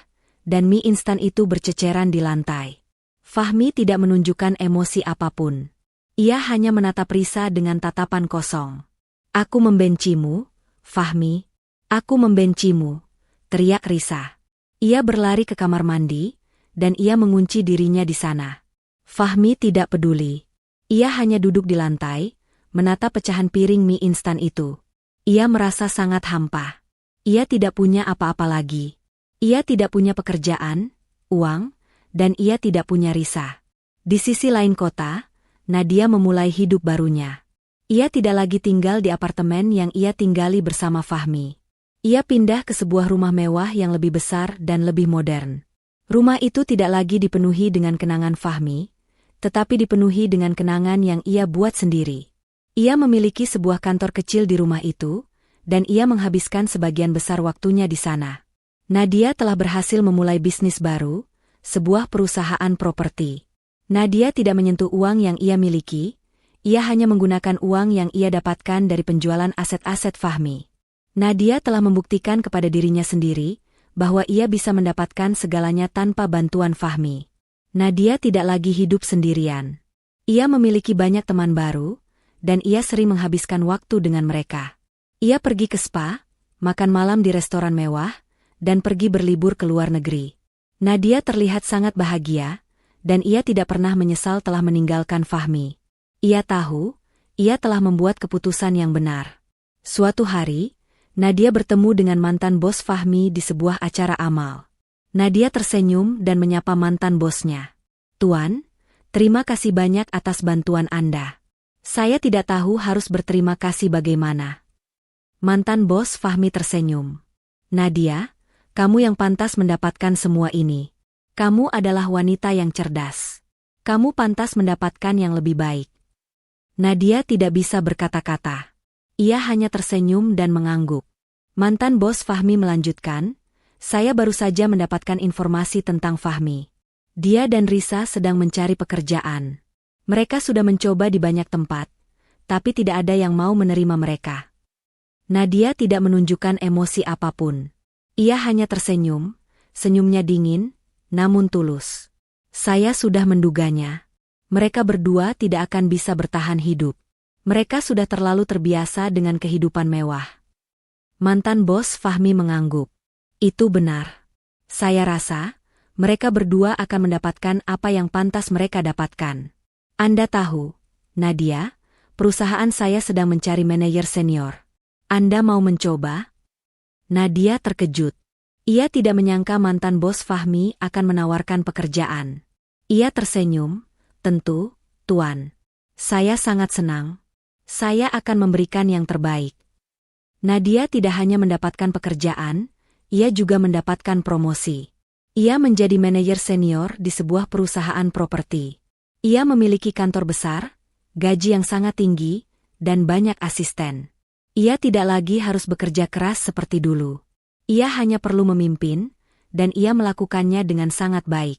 dan mie instan itu berceceran di lantai. Fahmi tidak menunjukkan emosi apapun. Ia hanya menatap Risa dengan tatapan kosong. Aku membencimu, Fahmi. Aku membencimu, teriak Risa. Ia berlari ke kamar mandi, dan ia mengunci dirinya di sana. Fahmi tidak peduli. Ia hanya duduk di lantai, menatap pecahan piring mie instan itu. Ia merasa sangat hampa. Ia tidak punya apa-apa lagi. Ia tidak punya pekerjaan, uang, dan ia tidak punya Risa. Di sisi lain kota, Nadia memulai hidup barunya. Ia tidak lagi tinggal di apartemen yang ia tinggali bersama Fahmi. Ia pindah ke sebuah rumah mewah yang lebih besar dan lebih modern. Rumah itu tidak lagi dipenuhi dengan kenangan Fahmi, tetapi dipenuhi dengan kenangan yang ia buat sendiri. Ia memiliki sebuah kantor kecil di rumah itu, dan ia menghabiskan sebagian besar waktunya di sana. Nadia telah berhasil memulai bisnis baru, sebuah perusahaan properti. Nadia tidak menyentuh uang yang ia miliki, ia hanya menggunakan uang yang ia dapatkan dari penjualan aset-aset Fahmi. Nadia telah membuktikan kepada dirinya sendiri, bahwa ia bisa mendapatkan segalanya tanpa bantuan Fahmi. Nadia tidak lagi hidup sendirian. Ia memiliki banyak teman baru, dan ia sering menghabiskan waktu dengan mereka. Ia pergi ke spa, makan malam di restoran mewah, dan pergi berlibur ke luar negeri. Nadia terlihat sangat bahagia, dan ia tidak pernah menyesal telah meninggalkan Fahmi. Ia tahu, ia telah membuat keputusan yang benar. Suatu hari, Nadia bertemu dengan mantan bos Fahmi di sebuah acara amal. Nadia tersenyum dan menyapa mantan bosnya. Tuan, terima kasih banyak atas bantuan Anda. Saya tidak tahu harus berterima kasih bagaimana. Mantan bos Fahmi tersenyum. Nadia, kamu yang pantas mendapatkan semua ini. Kamu adalah wanita yang cerdas. Kamu pantas mendapatkan yang lebih baik. Nadia tidak bisa berkata-kata. Ia hanya tersenyum dan mengangguk. Mantan bos Fahmi melanjutkan, saya baru saja mendapatkan informasi tentang Fahmi. Dia dan Risa sedang mencari pekerjaan. Mereka sudah mencoba di banyak tempat, tapi tidak ada yang mau menerima mereka. Nadia tidak menunjukkan emosi apapun. Ia hanya tersenyum, senyumnya dingin, namun tulus. Saya sudah menduganya. Mereka berdua tidak akan bisa bertahan hidup. Mereka sudah terlalu terbiasa dengan kehidupan mewah. Mantan bos Fahmi mengangguk. Itu benar. Saya rasa, mereka berdua akan mendapatkan apa yang pantas mereka dapatkan. Anda tahu, Nadia, perusahaan saya sedang mencari manajer senior. Anda mau mencoba? Nadia terkejut. Ia tidak menyangka mantan bos Fahmi akan menawarkan pekerjaan. Ia tersenyum, tentu, Tuan. Saya sangat senang. Saya akan memberikan yang terbaik. Nadia tidak hanya mendapatkan pekerjaan, ia juga mendapatkan promosi. Ia menjadi manajer senior di sebuah perusahaan properti. Ia memiliki kantor besar, gaji yang sangat tinggi, dan banyak asisten. Ia tidak lagi harus bekerja keras seperti dulu. Ia hanya perlu memimpin, dan ia melakukannya dengan sangat baik.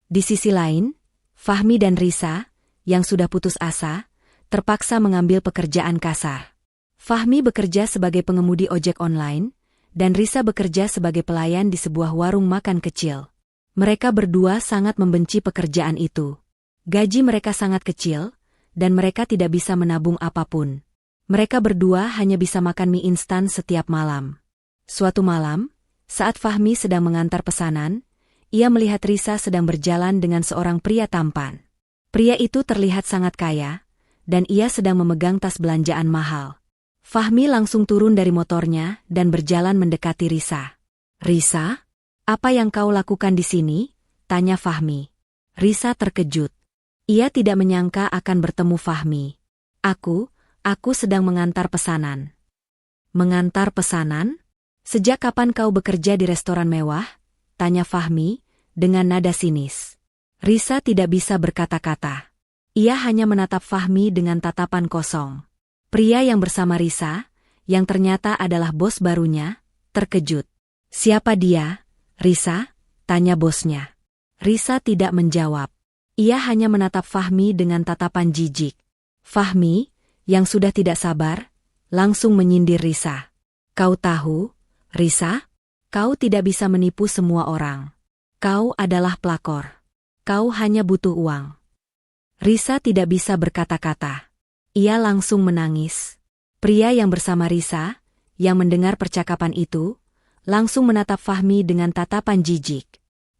Di sisi lain, Fahmi dan Risa, yang sudah putus asa, terpaksa mengambil pekerjaan kasar. Fahmi bekerja sebagai pengemudi ojek online, dan Risa bekerja sebagai pelayan di sebuah warung makan kecil. Mereka berdua sangat membenci pekerjaan itu. Gaji mereka sangat kecil, dan mereka tidak bisa menabung apapun. Mereka berdua hanya bisa makan mie instan setiap malam. Suatu malam, saat Fahmi sedang mengantar pesanan, ia melihat Risa sedang berjalan dengan seorang pria tampan. Pria itu terlihat sangat kaya, dan ia sedang memegang tas belanjaan mahal. Fahmi langsung turun dari motornya dan berjalan mendekati Risa. "Risa, apa yang kau lakukan di sini?" tanya Fahmi. Risa terkejut. Ia tidak menyangka akan bertemu Fahmi. Aku sedang mengantar pesanan." "Mengantar pesanan? Sejak kapan kau bekerja di restoran mewah?" tanya Fahmi, dengan nada sinis. Risa tidak bisa berkata-kata. Ia hanya menatap Fahmi dengan tatapan kosong. Pria yang bersama Risa, yang ternyata adalah bos barunya, terkejut. "Siapa dia, Risa?" tanya bosnya. Risa tidak menjawab. Ia hanya menatap Fahmi dengan tatapan jijik. Fahmi, yang sudah tidak sabar, langsung menyindir Risa. "Kau tahu, Risa, kau tidak bisa menipu semua orang. Kau adalah pelakor. Kau hanya butuh uang." Risa tidak bisa berkata-kata. Ia langsung menangis. Pria yang bersama Risa, yang mendengar percakapan itu, langsung menatap Fahmi dengan tatapan jijik.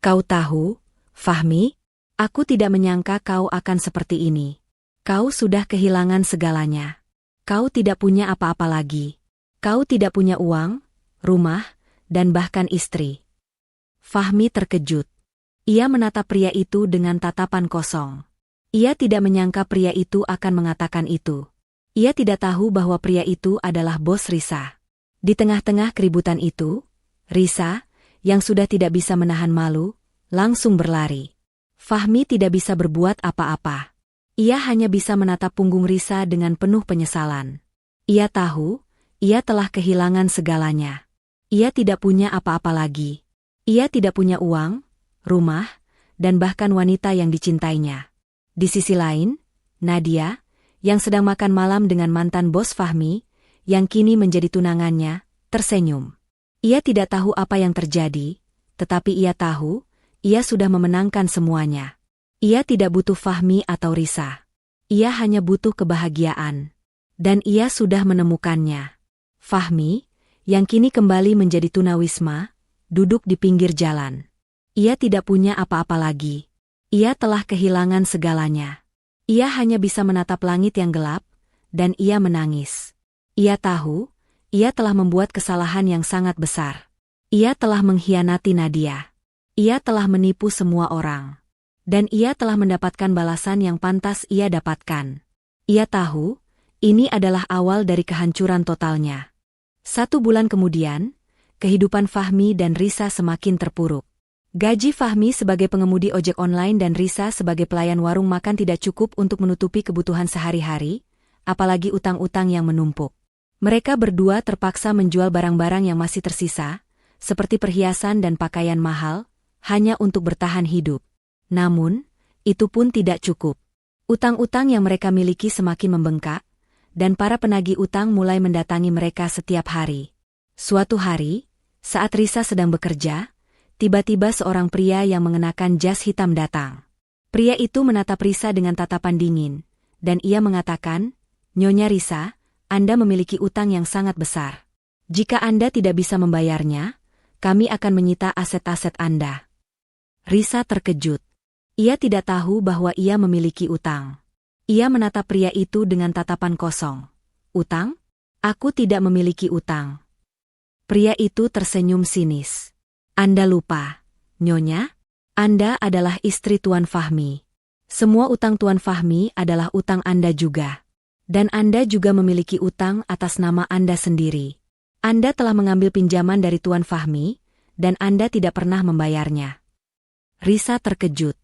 "Kau tahu, Fahmi, aku tidak menyangka kau akan seperti ini. Kau sudah kehilangan segalanya. Kau tidak punya apa-apa lagi. Kau tidak punya uang, rumah, dan bahkan istri." Fahmi terkejut. Ia menatap pria itu dengan tatapan kosong. Ia tidak menyangka pria itu akan mengatakan itu. Ia tidak tahu bahwa pria itu adalah bos Risa. Di tengah-tengah keributan itu, Risa, yang sudah tidak bisa menahan malu, langsung berlari. Fahmi tidak bisa berbuat apa-apa. Ia hanya bisa menatap punggung Risa dengan penuh penyesalan. Ia tahu, ia telah kehilangan segalanya. Ia tidak punya apa-apa lagi. Ia tidak punya uang, rumah, dan bahkan wanita yang dicintainya. Di sisi lain, Nadia, yang sedang makan malam dengan mantan bos Fahmi, yang kini menjadi tunangannya, tersenyum. Ia tidak tahu apa yang terjadi, tetapi ia tahu, ia sudah memenangkan semuanya. Ia tidak butuh Fahmi atau Risa. Ia hanya butuh kebahagiaan. Dan ia sudah menemukannya. Fahmi, yang kini kembali menjadi tunawisma, duduk di pinggir jalan. Ia tidak punya apa-apa lagi. Ia telah kehilangan segalanya. Ia hanya bisa menatap langit yang gelap, dan ia menangis. Ia tahu, ia telah membuat kesalahan yang sangat besar. Ia telah mengkhianati Nadia. Ia telah menipu semua orang. Dan ia telah mendapatkan balasan yang pantas ia dapatkan. Ia tahu, ini adalah awal dari kehancuran totalnya. 1 bulan kemudian, kehidupan Fahmi dan Risa semakin terpuruk. Gaji Fahmi sebagai pengemudi ojek online dan Risa sebagai pelayan warung makan tidak cukup untuk menutupi kebutuhan sehari-hari, apalagi utang-utang yang menumpuk. Mereka berdua terpaksa menjual barang-barang yang masih tersisa, seperti perhiasan dan pakaian mahal, hanya untuk bertahan hidup. Namun, itu pun tidak cukup. Utang-utang yang mereka miliki semakin membengkak, dan para penagih utang mulai mendatangi mereka setiap hari. Suatu hari, saat Risa sedang bekerja, tiba-tiba seorang pria yang mengenakan jas hitam datang. Pria itu menatap Risa dengan tatapan dingin, dan ia mengatakan, "Nyonya Risa, Anda memiliki utang yang sangat besar. Jika Anda tidak bisa membayarnya, kami akan menyita aset-aset Anda." Risa terkejut. Ia tidak tahu bahwa ia memiliki utang. Ia menatap pria itu dengan tatapan kosong. "Utang? Aku tidak memiliki utang." Pria itu tersenyum sinis. "Anda lupa, Nyonya? Anda adalah istri Tuan Fahmi. Semua utang Tuan Fahmi adalah utang Anda juga. Dan Anda juga memiliki utang atas nama Anda sendiri. Anda telah mengambil pinjaman dari Tuan Fahmi, dan Anda tidak pernah membayarnya. Risa terkejut.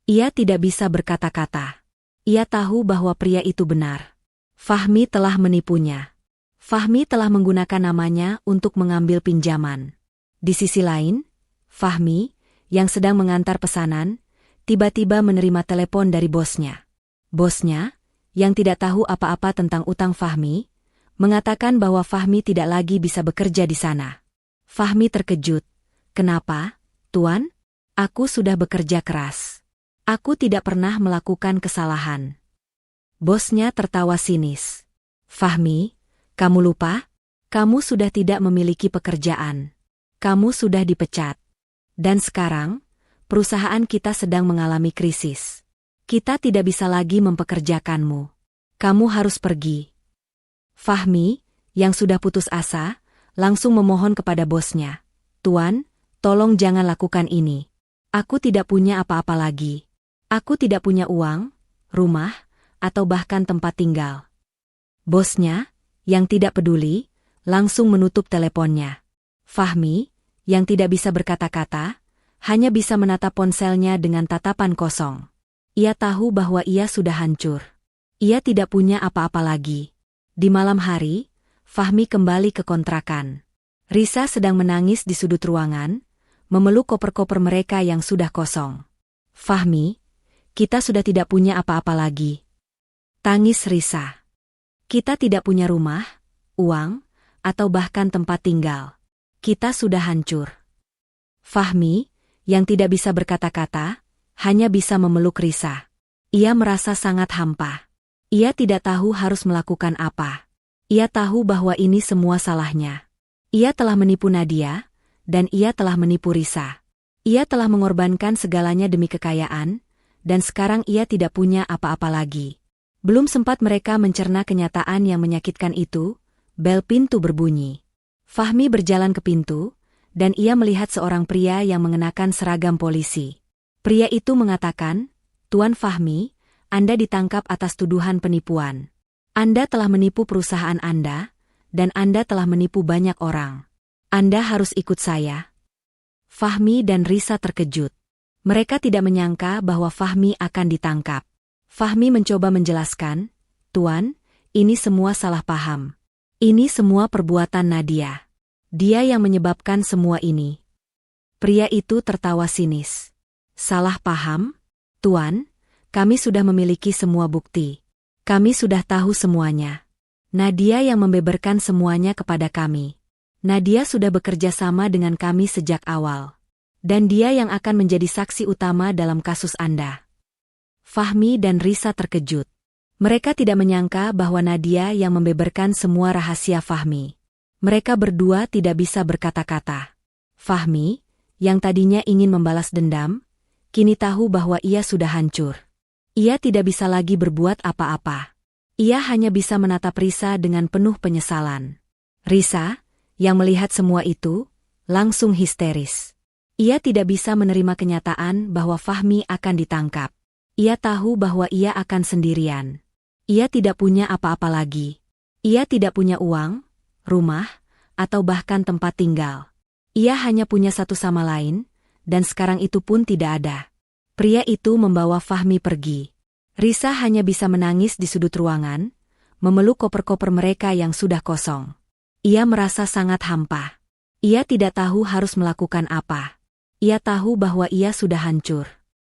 Ia tidak bisa berkata-kata. Ia tahu bahwa pria itu benar. Fahmi telah menipunya. Fahmi telah menggunakan namanya untuk mengambil pinjaman. Di sisi lain, Fahmi, yang sedang mengantar pesanan, tiba-tiba menerima telepon dari bosnya. Bosnya, yang tidak tahu apa-apa tentang utang Fahmi, mengatakan bahwa Fahmi tidak lagi bisa bekerja di sana. Fahmi terkejut. Kenapa, Tuan? Aku sudah bekerja keras. Aku tidak pernah melakukan kesalahan. Bosnya tertawa sinis. Fahmi, kamu lupa? Kamu sudah tidak memiliki pekerjaan. Kamu sudah dipecat. Dan sekarang, perusahaan kita sedang mengalami krisis. Kita tidak bisa lagi mempekerjakanmu. Kamu harus pergi. Fahmi, yang sudah putus asa, langsung memohon kepada bosnya. Tuan, tolong jangan lakukan ini. Aku tidak punya apa-apa lagi. Aku tidak punya uang, rumah, atau bahkan tempat tinggal. Bosnya, yang tidak peduli, langsung menutup teleponnya. Fahmi, yang tidak bisa berkata-kata, hanya bisa menatap ponselnya dengan tatapan kosong. Ia tahu bahwa ia sudah hancur. Ia tidak punya apa-apa lagi. Di malam hari, Fahmi kembali ke kontrakan. Risa sedang menangis di sudut ruangan, memeluk koper-koper mereka yang sudah kosong. Fahmi, kita sudah tidak punya apa-apa lagi. Tangis Risa. Kita tidak punya rumah, uang, atau bahkan tempat tinggal. Kita sudah hancur. Fahmi, yang tidak bisa berkata-kata, hanya bisa memeluk Risa. Ia merasa sangat hampa. Ia tidak tahu harus melakukan apa. Ia tahu bahwa ini semua salahnya. Ia telah menipu Nadia, dan ia telah menipu Risa. Ia telah mengorbankan segalanya demi kekayaan, dan sekarang ia tidak punya apa-apa lagi. Belum sempat mereka mencerna kenyataan yang menyakitkan itu, bel pintu berbunyi. Fahmi berjalan ke pintu, dan ia melihat seorang pria yang mengenakan seragam polisi. Pria itu mengatakan, Tuan Fahmi, Anda ditangkap atas tuduhan penipuan. Anda telah menipu perusahaan Anda, dan Anda telah menipu banyak orang. Anda harus ikut saya. Fahmi dan Risa terkejut. Mereka tidak menyangka bahwa Fahmi akan ditangkap. Fahmi mencoba menjelaskan, Tuan, ini semua salah paham. Ini semua perbuatan Nadia. Dia yang menyebabkan semua ini. Pria itu tertawa sinis. Salah paham? Tuan, kami sudah memiliki semua bukti. Kami sudah tahu semuanya. Nadia yang membeberkan semuanya kepada kami. Nadia sudah bekerja sama dengan kami sejak awal. Dan dia yang akan menjadi saksi utama dalam kasus Anda. Fahmi dan Risa terkejut. Mereka tidak menyangka bahwa Nadia yang membeberkan semua rahasia Fahmi. Mereka berdua tidak bisa berkata-kata. Fahmi, yang tadinya ingin membalas dendam, kini tahu bahwa ia sudah hancur. Ia tidak bisa lagi berbuat apa-apa. Ia hanya bisa menatap Risa dengan penuh penyesalan. Risa, yang melihat semua itu, langsung histeris. Ia tidak bisa menerima kenyataan bahwa Fahmi akan ditangkap. Ia tahu bahwa ia akan sendirian. Ia tidak punya apa-apa lagi. Ia tidak punya uang, rumah, atau bahkan tempat tinggal. Ia hanya punya satu sama lain, dan sekarang itu pun tidak ada. Pria itu membawa Fahmi pergi. Risa hanya bisa menangis di sudut ruangan, memeluk koper-koper mereka yang sudah kosong. Ia merasa sangat hampa. Ia tidak tahu harus melakukan apa. Ia tahu bahwa ia sudah hancur.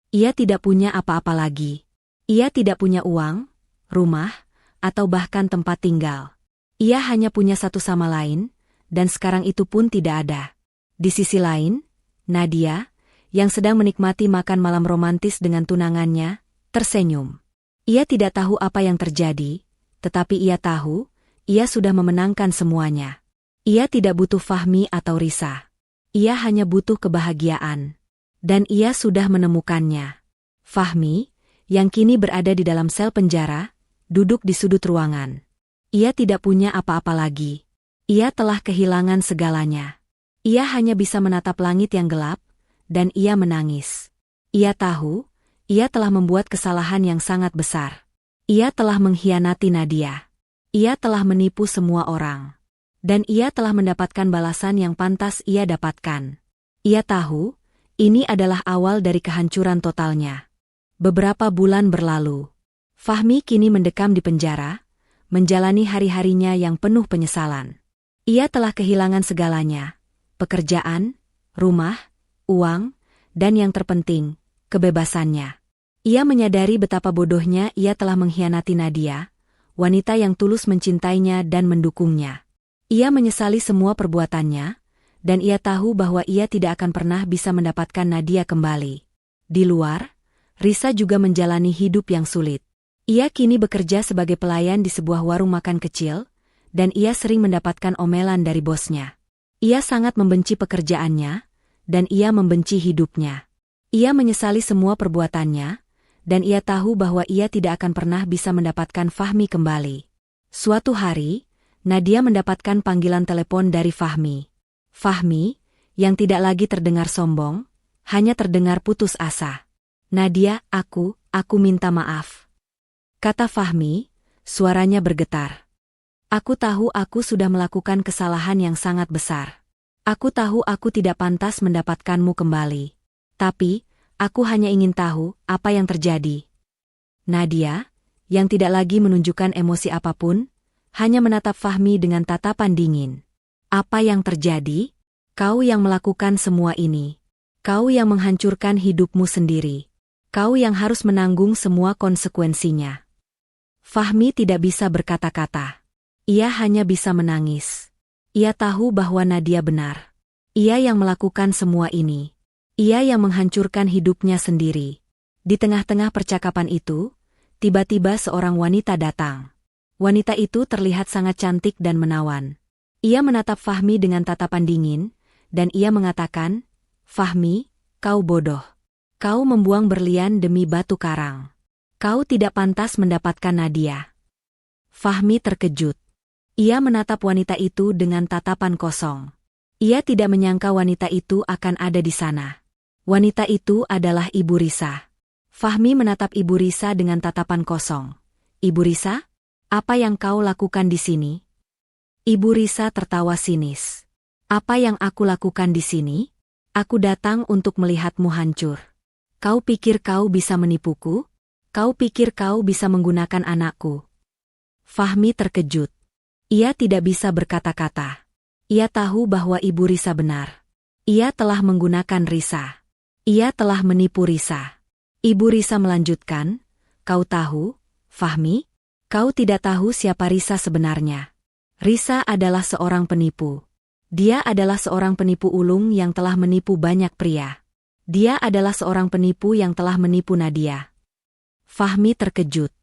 Ia tidak punya apa-apa lagi. Ia tidak punya uang, rumah, atau bahkan tempat tinggal. Ia hanya punya satu sama lain, dan sekarang itu pun tidak ada. Di sisi lain, Nadia, yang sedang menikmati makan malam romantis dengan tunangannya, tersenyum. Ia tidak tahu apa yang terjadi, tetapi ia tahu, ia sudah memenangkan semuanya. Ia tidak butuh Fahmi atau Risa. Ia hanya butuh kebahagiaan. Dan ia sudah menemukannya. Fahmi, yang kini berada di dalam sel penjara, duduk di sudut ruangan. Ia tidak punya apa-apa lagi. Ia telah kehilangan segalanya. Ia hanya bisa menatap langit yang gelap, dan ia menangis. Ia tahu, Ia telah membuat kesalahan yang sangat besar. Ia telah mengkhianati Nadia. Ia telah menipu semua orang. Dan ia telah mendapatkan balasan yang pantas ia dapatkan. Ia tahu, ini adalah awal dari kehancuran totalnya. Beberapa bulan berlalu. Fahmi kini mendekam di penjara, menjalani hari-harinya yang penuh penyesalan. Ia telah kehilangan segalanya, pekerjaan, rumah, uang, dan yang terpenting, kebebasannya. Ia menyadari betapa bodohnya ia telah mengkhianati Nadia, wanita yang tulus mencintainya dan mendukungnya. Ia menyesali semua perbuatannya, dan ia tahu bahwa ia tidak akan pernah bisa mendapatkan Nadia kembali. Di luar, Risa juga menjalani hidup yang sulit. Ia kini bekerja sebagai pelayan di sebuah warung makan kecil, dan ia sering mendapatkan omelan dari bosnya. Ia sangat membenci pekerjaannya, dan ia membenci hidupnya. Ia menyesali semua perbuatannya, dan ia tahu bahwa ia tidak akan pernah bisa mendapatkan Fahmi kembali. Suatu hari, Nadia mendapatkan panggilan telepon dari Fahmi. Fahmi, yang tidak lagi terdengar sombong, hanya terdengar putus asa. "Nadia, aku minta maaf," kata Fahmi, suaranya bergetar. "Aku tahu aku sudah melakukan kesalahan yang sangat besar. Aku tahu aku tidak pantas mendapatkanmu kembali. Tapi, aku hanya ingin tahu apa yang terjadi." Nadia, yang tidak lagi menunjukkan emosi apapun, hanya menatap Fahmi dengan tatapan dingin. "Apa yang terjadi? Kau yang melakukan semua ini. Kau yang menghancurkan hidupmu sendiri. Kau yang harus menanggung semua konsekuensinya." Fahmi tidak bisa berkata-kata. Ia hanya bisa menangis. Ia tahu bahwa Nadia benar. Ia yang melakukan semua ini. Ia yang menghancurkan hidupnya sendiri. Di tengah-tengah percakapan itu, tiba-tiba seorang wanita datang. Wanita itu terlihat sangat cantik dan menawan. Ia menatap Fahmi dengan tatapan dingin, dan ia mengatakan, "Fahmi, kau bodoh. Kau membuang berlian demi batu karang. Kau tidak pantas mendapatkan Nadia." Fahmi terkejut. Ia menatap wanita itu dengan tatapan kosong. Ia tidak menyangka wanita itu akan ada di sana. Wanita itu adalah Ibu Risa. Fahmi menatap Ibu Risa dengan tatapan kosong. "Ibu Risa? Apa yang kau lakukan di sini?" Ibu Risa tertawa sinis. "Apa yang aku lakukan di sini? Aku datang untuk melihatmu hancur. Kau pikir kau bisa menipuku? Kau pikir kau bisa menggunakan anakku?" Fahmi terkejut. Ia tidak bisa berkata-kata. Ia tahu bahwa Ibu Risa benar. Ia telah menggunakan Risa. Ia telah menipu Risa. Ibu Risa melanjutkan, "Kau tahu, Fahmi? Kau tidak tahu siapa Risa sebenarnya. Risa adalah seorang penipu. Dia adalah seorang penipu ulung yang telah menipu banyak pria. Dia adalah seorang penipu yang telah menipu Nadia." Fahmi terkejut.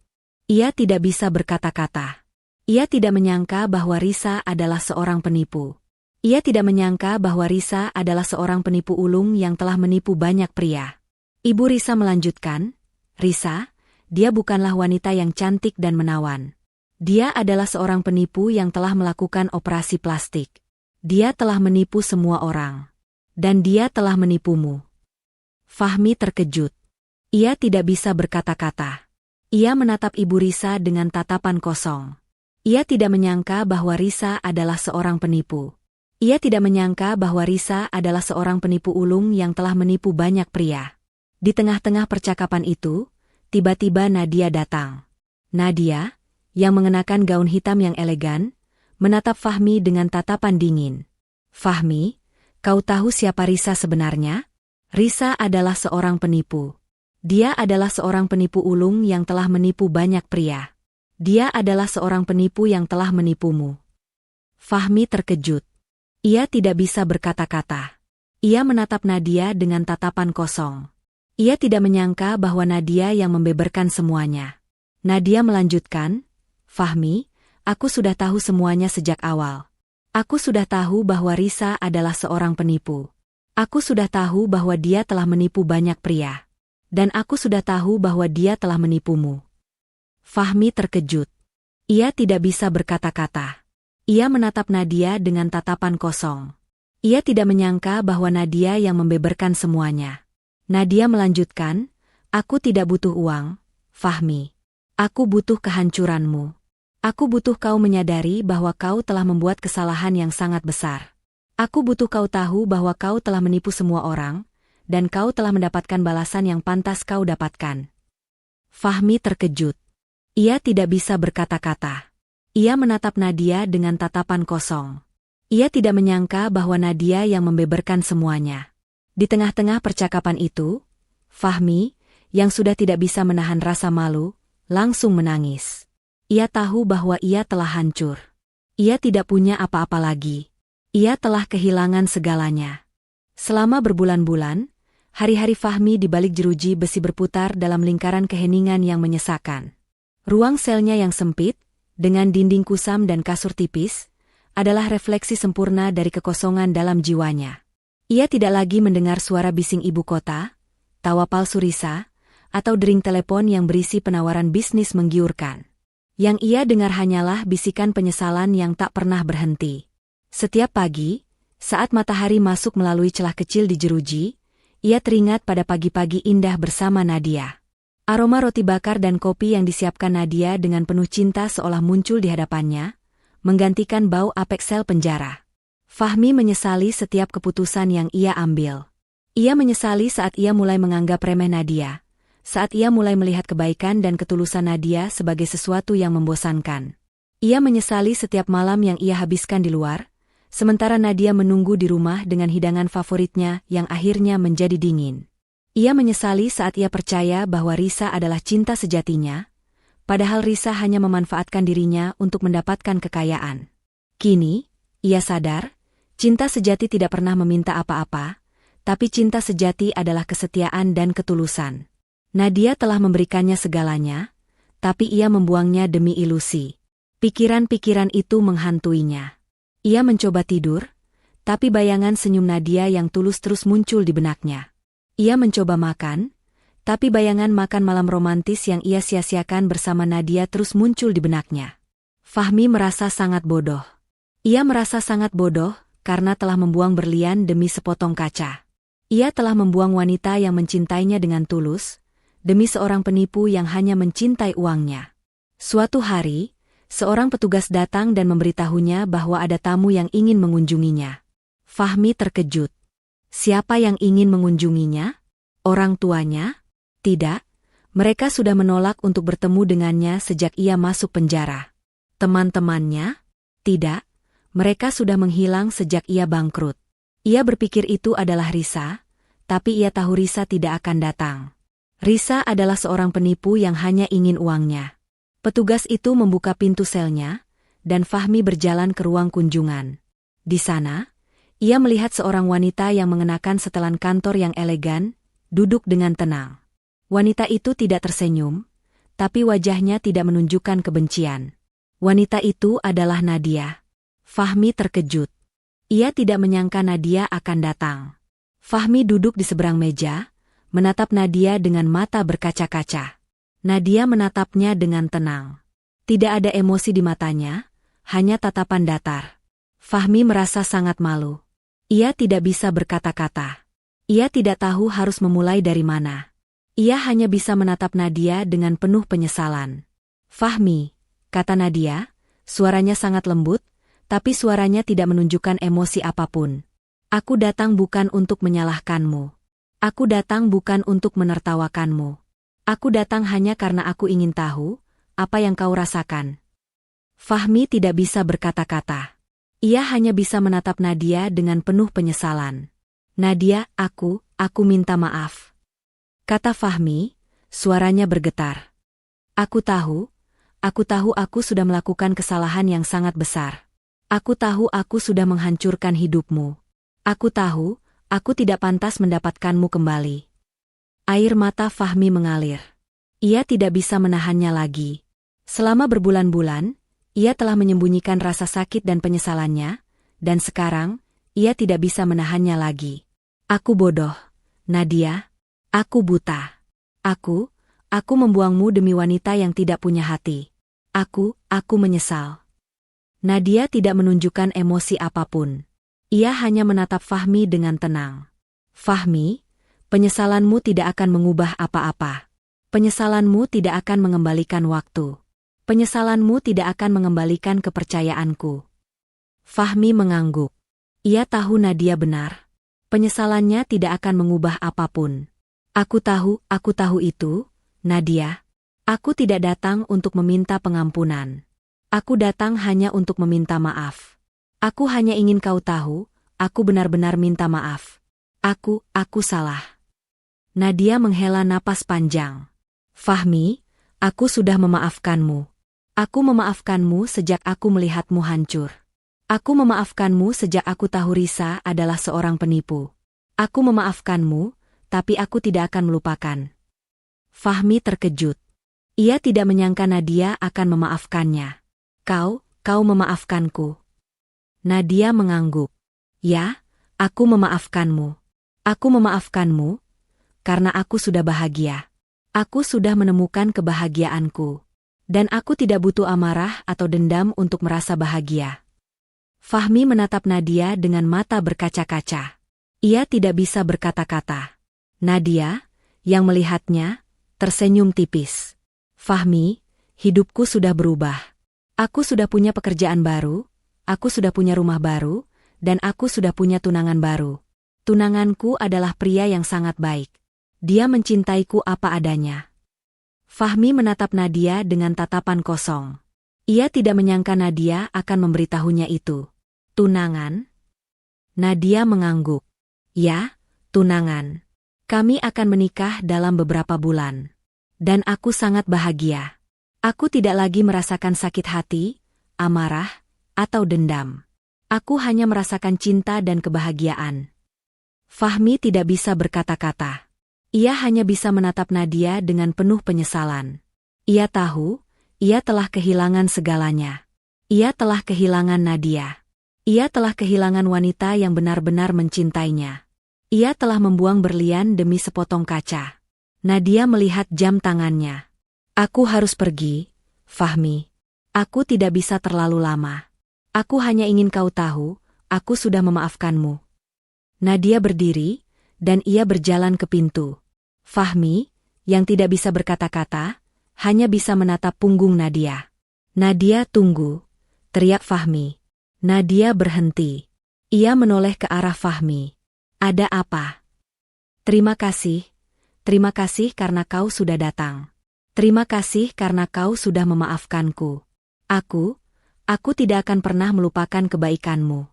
Ia tidak bisa berkata-kata. Ia tidak menyangka bahwa Risa adalah seorang penipu. Ia tidak menyangka bahwa Risa adalah seorang penipu ulung yang telah menipu banyak pria. Ibu Risa melanjutkan, "Risa, dia bukanlah wanita yang cantik dan menawan. Dia adalah seorang penipu yang telah melakukan operasi plastik. Dia telah menipu semua orang. Dan dia telah menipumu." Fahmi terkejut. Ia tidak bisa berkata-kata. Ia menatap Ibu Risa dengan tatapan kosong. Ia tidak menyangka bahwa Risa adalah seorang penipu. Ia tidak menyangka bahwa Risa adalah seorang penipu ulung yang telah menipu banyak pria. Di tengah-tengah percakapan itu, tiba-tiba Nadia datang. Nadia, yang mengenakan gaun hitam yang elegan, menatap Fahmi dengan tatapan dingin. "Fahmi, kau tahu siapa Risa sebenarnya? Risa adalah seorang penipu. Dia adalah seorang penipu ulung yang telah menipu banyak pria. Dia adalah seorang penipu yang telah menipumu." Fahmi terkejut. Ia tidak bisa berkata-kata. Ia menatap Nadia dengan tatapan kosong. Ia tidak menyangka bahwa Nadia yang membeberkan semuanya. Nadia melanjutkan, "Fahmi, aku sudah tahu semuanya sejak awal. Aku sudah tahu bahwa Risa adalah seorang penipu. Aku sudah tahu bahwa dia telah menipu banyak pria. Dan aku sudah tahu bahwa dia telah menipumu." Fahmi terkejut. Ia tidak bisa berkata-kata. Ia menatap Nadia dengan tatapan kosong. Ia tidak menyangka bahwa Nadia yang membeberkan semuanya. Nadia melanjutkan, Aku tidak butuh uang, Fahmi. Aku butuh kehancuranmu. Aku butuh kau menyadari bahwa kau telah membuat kesalahan yang sangat besar. Aku butuh kau tahu bahwa kau telah menipu semua orang, dan kau telah mendapatkan balasan yang pantas kau dapatkan. Fahmi terkejut. Ia tidak bisa berkata-kata. Ia menatap Nadia dengan tatapan kosong. Ia tidak menyangka bahwa Nadia yang membeberkan semuanya. Di tengah-tengah percakapan itu, Fahmi, yang sudah tidak bisa menahan rasa malu, langsung menangis. Ia tahu bahwa ia telah hancur. Ia tidak punya apa-apa lagi. Ia telah kehilangan segalanya. Selama berbulan-bulan, hari-hari Fahmi di balik jeruji besi berputar dalam lingkaran keheningan yang menyesakan. Ruang selnya yang sempit, dengan dinding kusam dan kasur tipis, adalah refleksi sempurna dari kekosongan dalam jiwanya. Ia tidak lagi mendengar suara bising ibu kota, tawa palsu Risa, atau dering telepon yang berisi penawaran bisnis menggiurkan. Yang ia dengar hanyalah bisikan penyesalan yang tak pernah berhenti. Setiap pagi, saat matahari masuk melalui celah kecil di jeruji, ia teringat pada pagi-pagi indah bersama Nadia. Aroma roti bakar dan kopi yang disiapkan Nadia dengan penuh cinta seolah muncul di hadapannya, menggantikan bau apek sel penjara. Fahmi menyesali setiap keputusan yang ia ambil. Ia menyesali saat ia mulai menganggap remeh Nadia, saat ia mulai melihat kebaikan dan ketulusan Nadia sebagai sesuatu yang membosankan. Ia menyesali setiap malam yang ia habiskan di luar, sementara Nadia menunggu di rumah dengan hidangan favoritnya yang akhirnya menjadi dingin. Ia menyesali saat ia percaya bahwa Risa adalah cinta sejatinya, padahal Risa hanya memanfaatkan dirinya untuk mendapatkan kekayaan. Kini, ia sadar, cinta sejati tidak pernah meminta apa-apa, tapi cinta sejati adalah kesetiaan dan ketulusan. Nadia telah memberikannya segalanya, tapi ia membuangnya demi ilusi. Pikiran-pikiran itu menghantuinya. Ia mencoba tidur, tapi bayangan senyum Nadia yang tulus terus muncul di benaknya. Ia mencoba makan, tapi bayangan makan malam romantis yang ia sia-siakan bersama Nadia terus muncul di benaknya. Fahmi merasa sangat bodoh. Ia merasa sangat bodoh karena telah membuang berlian demi sepotong kaca. Ia telah membuang wanita yang mencintainya dengan tulus, demi seorang penipu yang hanya mencintai uangnya. Suatu hari, seorang petugas datang dan memberitahunya bahwa ada tamu yang ingin mengunjunginya. Fahmi terkejut. Siapa yang ingin mengunjunginya? Orang tuanya? Tidak, mereka sudah menolak untuk bertemu dengannya sejak ia masuk penjara. Teman-temannya? Tidak, mereka sudah menghilang sejak ia bangkrut. Ia berpikir itu adalah Risa, tapi ia tahu Risa tidak akan datang. Risa adalah seorang penipu yang hanya ingin uangnya. Petugas itu membuka pintu selnya, dan Fahmi berjalan ke ruang kunjungan. Di sana, ia melihat seorang wanita yang mengenakan setelan kantor yang elegan, duduk dengan tenang. Wanita itu tidak tersenyum, tapi wajahnya tidak menunjukkan kebencian. Wanita itu adalah Nadia. Fahmi terkejut. Ia tidak menyangka Nadia akan datang. Fahmi duduk di seberang meja, menatap Nadia dengan mata berkaca-kaca. Nadia menatapnya dengan tenang. Tidak ada emosi di matanya, hanya tatapan datar. Fahmi merasa sangat malu. Ia tidak bisa berkata-kata. Ia tidak tahu harus memulai dari mana. Ia hanya bisa menatap Nadia dengan penuh penyesalan. Fahmi, kata Nadia, suaranya sangat lembut, tapi suaranya tidak menunjukkan emosi apapun. Aku datang bukan untuk menyalahkanmu. Aku datang bukan untuk menertawakanmu. Aku datang hanya karena aku ingin tahu apa yang kau rasakan. Fahmi tidak bisa berkata-kata. Ia hanya bisa menatap Nadia dengan penuh penyesalan. Nadia, aku minta maaf. Kata Fahmi, suaranya bergetar. Aku tahu aku sudah melakukan kesalahan yang sangat besar. Aku tahu aku sudah menghancurkan hidupmu. Aku tahu, aku tidak pantas mendapatkanmu kembali. Air mata Fahmi mengalir. Ia tidak bisa menahannya lagi. Selama berbulan-bulan, ia telah menyembunyikan rasa sakit dan penyesalannya, dan sekarang, ia tidak bisa menahannya lagi. Aku bodoh, Nadia. Aku buta. Aku membuangmu demi wanita yang tidak punya hati. Aku menyesal. Nadia tidak menunjukkan emosi apapun. Ia hanya menatap Fahmi dengan tenang. Fahmi, penyesalanmu tidak akan mengubah apa-apa. Penyesalanmu tidak akan mengembalikan waktu. Penyesalanmu tidak akan mengembalikan kepercayaanku. Fahmi mengangguk. Ia tahu Nadia benar. Penyesalannya tidak akan mengubah apapun. Aku tahu itu, Nadia. Aku tidak datang untuk meminta pengampunan. Aku datang hanya untuk meminta maaf. Aku hanya ingin kau tahu, aku benar-benar minta maaf. Aku salah. Nadia menghela napas panjang. Fahmi, aku sudah memaafkanmu. Aku memaafkanmu sejak aku melihatmu hancur. Aku memaafkanmu sejak aku tahu Risa adalah seorang penipu. Aku memaafkanmu, tapi aku tidak akan melupakan. Fahmi terkejut. Ia tidak menyangka Nadia akan memaafkannya. Kau memaafkanku. Nadia mengangguk. Ya, aku memaafkanmu. Aku memaafkanmu, karena aku sudah bahagia. Aku sudah menemukan kebahagiaanku. Dan aku tidak butuh amarah atau dendam untuk merasa bahagia. Fahmi menatap Nadia dengan mata berkaca-kaca. Ia tidak bisa berkata-kata. Nadia, yang melihatnya, tersenyum tipis. Fahmi, hidupku sudah berubah. Aku sudah punya pekerjaan baru, aku sudah punya rumah baru, dan aku sudah punya tunangan baru. Tunanganku adalah pria yang sangat baik. Dia mencintaiku apa adanya. Fahmi menatap Nadia dengan tatapan kosong. Ia tidak menyangka Nadia akan memberitahunya itu. Tunangan? Nadia mengangguk. Ya, tunangan. Kami akan menikah dalam beberapa bulan. Dan aku sangat bahagia. Aku tidak lagi merasakan sakit hati, amarah, atau dendam. Aku hanya merasakan cinta dan kebahagiaan. Fahmi tidak bisa berkata-kata. Ia hanya bisa menatap Nadia dengan penuh penyesalan. Ia tahu, ia telah kehilangan segalanya. Ia telah kehilangan Nadia. Ia telah kehilangan wanita yang benar-benar mencintainya. Ia telah membuang berlian demi sepotong kaca. Nadia melihat jam tangannya. Aku harus pergi, Fahmi. Aku tidak bisa terlalu lama. Aku hanya ingin kau tahu, aku sudah memaafkanmu. Nadia berdiri, dan ia berjalan ke pintu. Fahmi, yang tidak bisa berkata-kata, hanya bisa menatap punggung Nadia. Nadia, tunggu, teriak Fahmi. Nadia berhenti. Ia menoleh ke arah Fahmi. Ada apa? Terima kasih karena kau sudah datang. Terima kasih karena kau sudah memaafkanku. Aku tidak akan pernah melupakan kebaikanmu.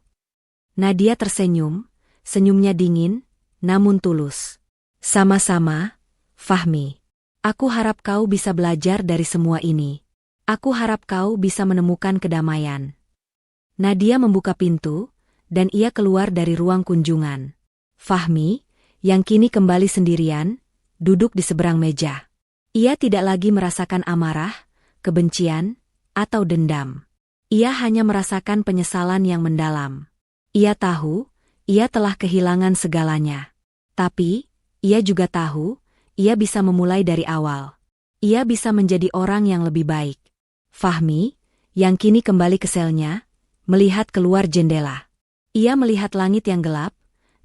Nadia tersenyum, senyumnya dingin, namun tulus. Sama-sama, Fahmi. Aku harap kau bisa belajar dari semua ini. Aku harap kau bisa menemukan kedamaian. Nadia membuka pintu, dan ia keluar dari ruang kunjungan. Fahmi, yang kini kembali sendirian, duduk di seberang meja. Ia tidak lagi merasakan amarah, kebencian, atau dendam. Ia hanya merasakan penyesalan yang mendalam. Ia tahu, ia telah kehilangan segalanya. Tapi, ia juga tahu, ia bisa memulai dari awal. Ia bisa menjadi orang yang lebih baik. Fahmi, yang kini kembali ke selnya, melihat keluar jendela. Ia melihat langit yang gelap,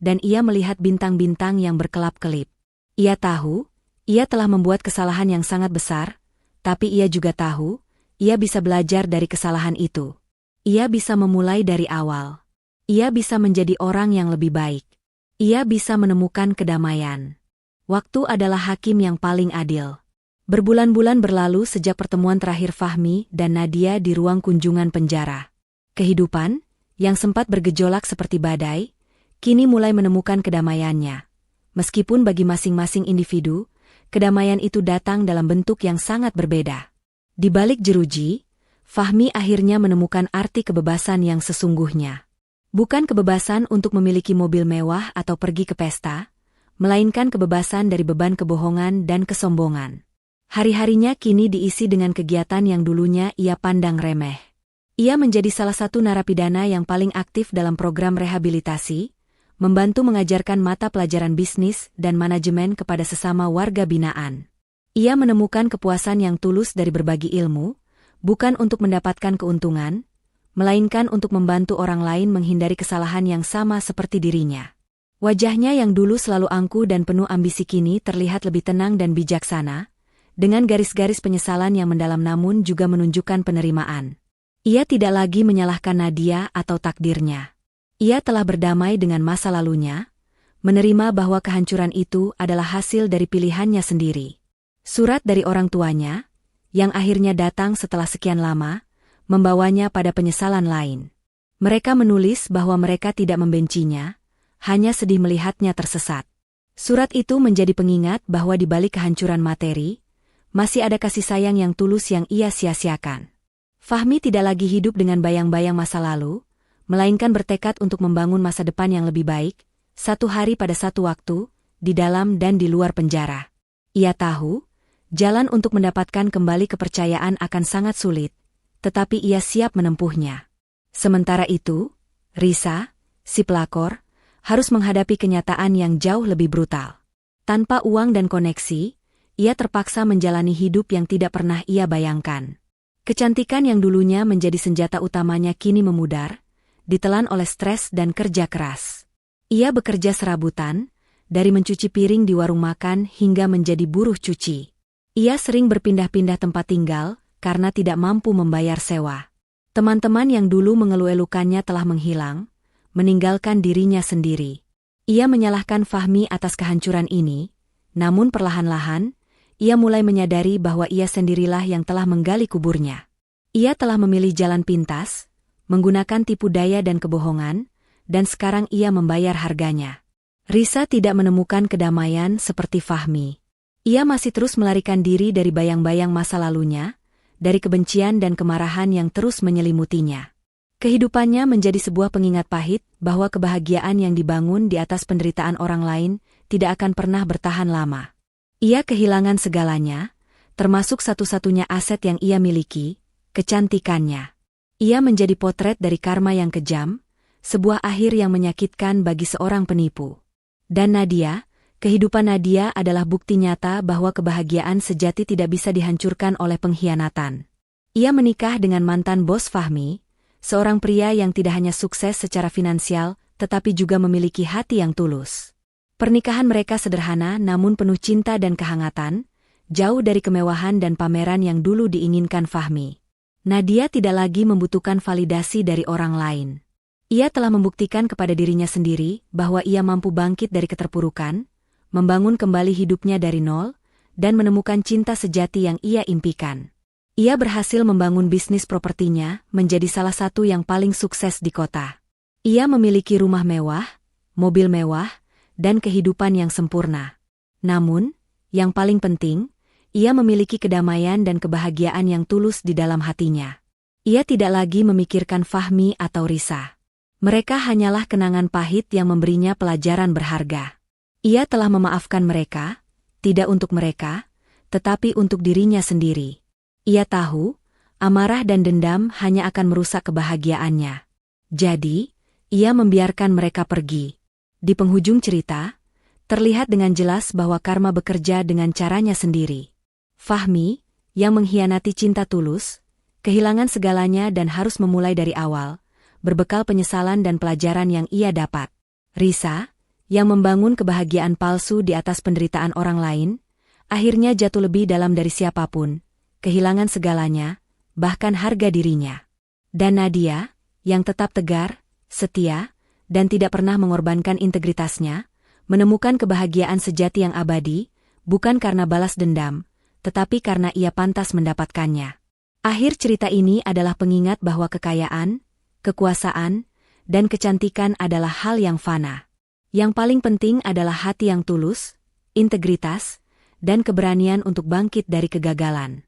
dan ia melihat bintang-bintang yang berkelap-kelip. Ia tahu, ia telah membuat kesalahan yang sangat besar, tapi ia juga tahu, ia bisa belajar dari kesalahan itu. Ia bisa memulai dari awal. Ia bisa menjadi orang yang lebih baik. Ia bisa menemukan kedamaian. Waktu adalah hakim yang paling adil. Berbulan-bulan berlalu sejak pertemuan terakhir Fahmi dan Nadia di ruang kunjungan penjara. Kehidupan, yang sempat bergejolak seperti badai, kini mulai menemukan kedamaiannya. Meskipun bagi masing-masing individu, kedamaian itu datang dalam bentuk yang sangat berbeda. Di balik jeruji, Fahmi akhirnya menemukan arti kebebasan yang sesungguhnya. Bukan kebebasan untuk memiliki mobil mewah atau pergi ke pesta, melainkan kebebasan dari beban kebohongan dan kesombongan. Hari-harinya kini diisi dengan kegiatan yang dulunya ia pandang remeh. Ia menjadi salah satu narapidana yang paling aktif dalam program rehabilitasi, membantu mengajarkan mata pelajaran bisnis dan manajemen kepada sesama warga binaan. Ia menemukan kepuasan yang tulus dari berbagi ilmu, bukan untuk mendapatkan keuntungan, melainkan untuk membantu orang lain menghindari kesalahan yang sama seperti dirinya. Wajahnya yang dulu selalu angkuh dan penuh ambisi kini terlihat lebih tenang dan bijaksana. dengan garis-garis penyesalan yang mendalam namun juga menunjukkan penerimaan. Ia tidak lagi menyalahkan Nadia atau takdirnya. Ia telah berdamai dengan masa lalunya, menerima bahwa kehancuran itu adalah hasil dari pilihannya sendiri. Surat dari orang tuanya, yang akhirnya datang setelah sekian lama, membawanya pada penyesalan lain. Mereka menulis bahwa mereka tidak membencinya, hanya sedih melihatnya tersesat. Surat itu menjadi pengingat bahwa di balik kehancuran materi, masih ada kasih sayang yang tulus yang ia sia-siakan. Fahmi tidak lagi hidup dengan bayang-bayang masa lalu, melainkan bertekad untuk membangun masa depan yang lebih baik, satu hari pada satu waktu, di dalam dan di luar penjara. Ia tahu, jalan untuk mendapatkan kembali kepercayaan akan sangat sulit, tetapi ia siap menempuhnya. Sementara itu, Risa, si pelakor, harus menghadapi kenyataan yang jauh lebih brutal. Tanpa uang dan koneksi, ia terpaksa menjalani hidup yang tidak pernah ia bayangkan. Kecantikan yang dulunya menjadi senjata utamanya kini memudar, ditelan oleh stres dan kerja keras. Ia bekerja serabutan, dari mencuci piring di warung makan hingga menjadi buruh cuci. Ia sering berpindah-pindah tempat tinggal, karena tidak mampu membayar sewa. Teman-teman yang dulu mengeluh-elukannya telah menghilang, meninggalkan dirinya sendiri. Ia menyalahkan Fahmi atas kehancuran ini, namun perlahan-lahan, ia mulai menyadari bahwa ia sendirilah yang telah menggali kuburnya. Ia telah memilih jalan pintas, menggunakan tipu daya dan kebohongan, dan sekarang ia membayar harganya. Risa tidak menemukan kedamaian seperti Fahmi. Ia masih terus melarikan diri dari bayang-bayang masa lalunya, dari kebencian dan kemarahan yang terus menyelimutinya. Kehidupannya menjadi sebuah pengingat pahit bahwa kebahagiaan yang dibangun di atas penderitaan orang lain tidak akan pernah bertahan lama. Ia kehilangan segalanya, termasuk satu-satunya aset yang ia miliki, kecantikannya. Ia menjadi potret dari karma yang kejam, sebuah akhir yang menyakitkan bagi seorang penipu. Dan Nadia, kehidupan Nadia adalah bukti nyata bahwa kebahagiaan sejati tidak bisa dihancurkan oleh pengkhianatan. Ia menikah dengan mantan bos Fahmi, seorang pria yang tidak hanya sukses secara finansial, tetapi juga memiliki hati yang tulus. Pernikahan mereka sederhana namun penuh cinta dan kehangatan, jauh dari kemewahan dan pameran yang dulu diinginkan Fahmi. Nadia tidak lagi membutuhkan validasi dari orang lain. Ia telah membuktikan kepada dirinya sendiri bahwa ia mampu bangkit dari keterpurukan, membangun kembali hidupnya dari nol, dan menemukan cinta sejati yang ia impikan. Ia berhasil membangun bisnis propertinya menjadi salah satu yang paling sukses di kota. Ia memiliki rumah mewah, mobil mewah, dan kehidupan yang sempurna. Namun, yang paling penting, ia memiliki kedamaian dan kebahagiaan yang tulus di dalam hatinya. Ia tidak lagi memikirkan Fahmi atau Risa. Mereka hanyalah kenangan pahit yang memberinya pelajaran berharga. Ia telah memaafkan mereka, tidak untuk mereka, tetapi untuk dirinya sendiri. Ia tahu, amarah dan dendam hanya akan merusak kebahagiaannya. Jadi, ia membiarkan mereka pergi. Di penghujung cerita, terlihat dengan jelas bahwa karma bekerja dengan caranya sendiri. Fahmi, yang mengkhianati cinta tulus, kehilangan segalanya dan harus memulai dari awal, berbekal penyesalan dan pelajaran yang ia dapat. Risa, yang membangun kebahagiaan palsu di atas penderitaan orang lain, akhirnya jatuh lebih dalam dari siapapun, kehilangan segalanya, bahkan harga dirinya. Dan Nadia, yang tetap tegar, setia, dan tidak pernah mengorbankan integritasnya, menemukan kebahagiaan sejati yang abadi, bukan karena balas dendam, tetapi karena ia pantas mendapatkannya. Akhir cerita ini adalah pengingat bahwa kekayaan, kekuasaan, dan kecantikan adalah hal yang fana. Yang paling penting adalah hati yang tulus, integritas, dan keberanian untuk bangkit dari kegagalan.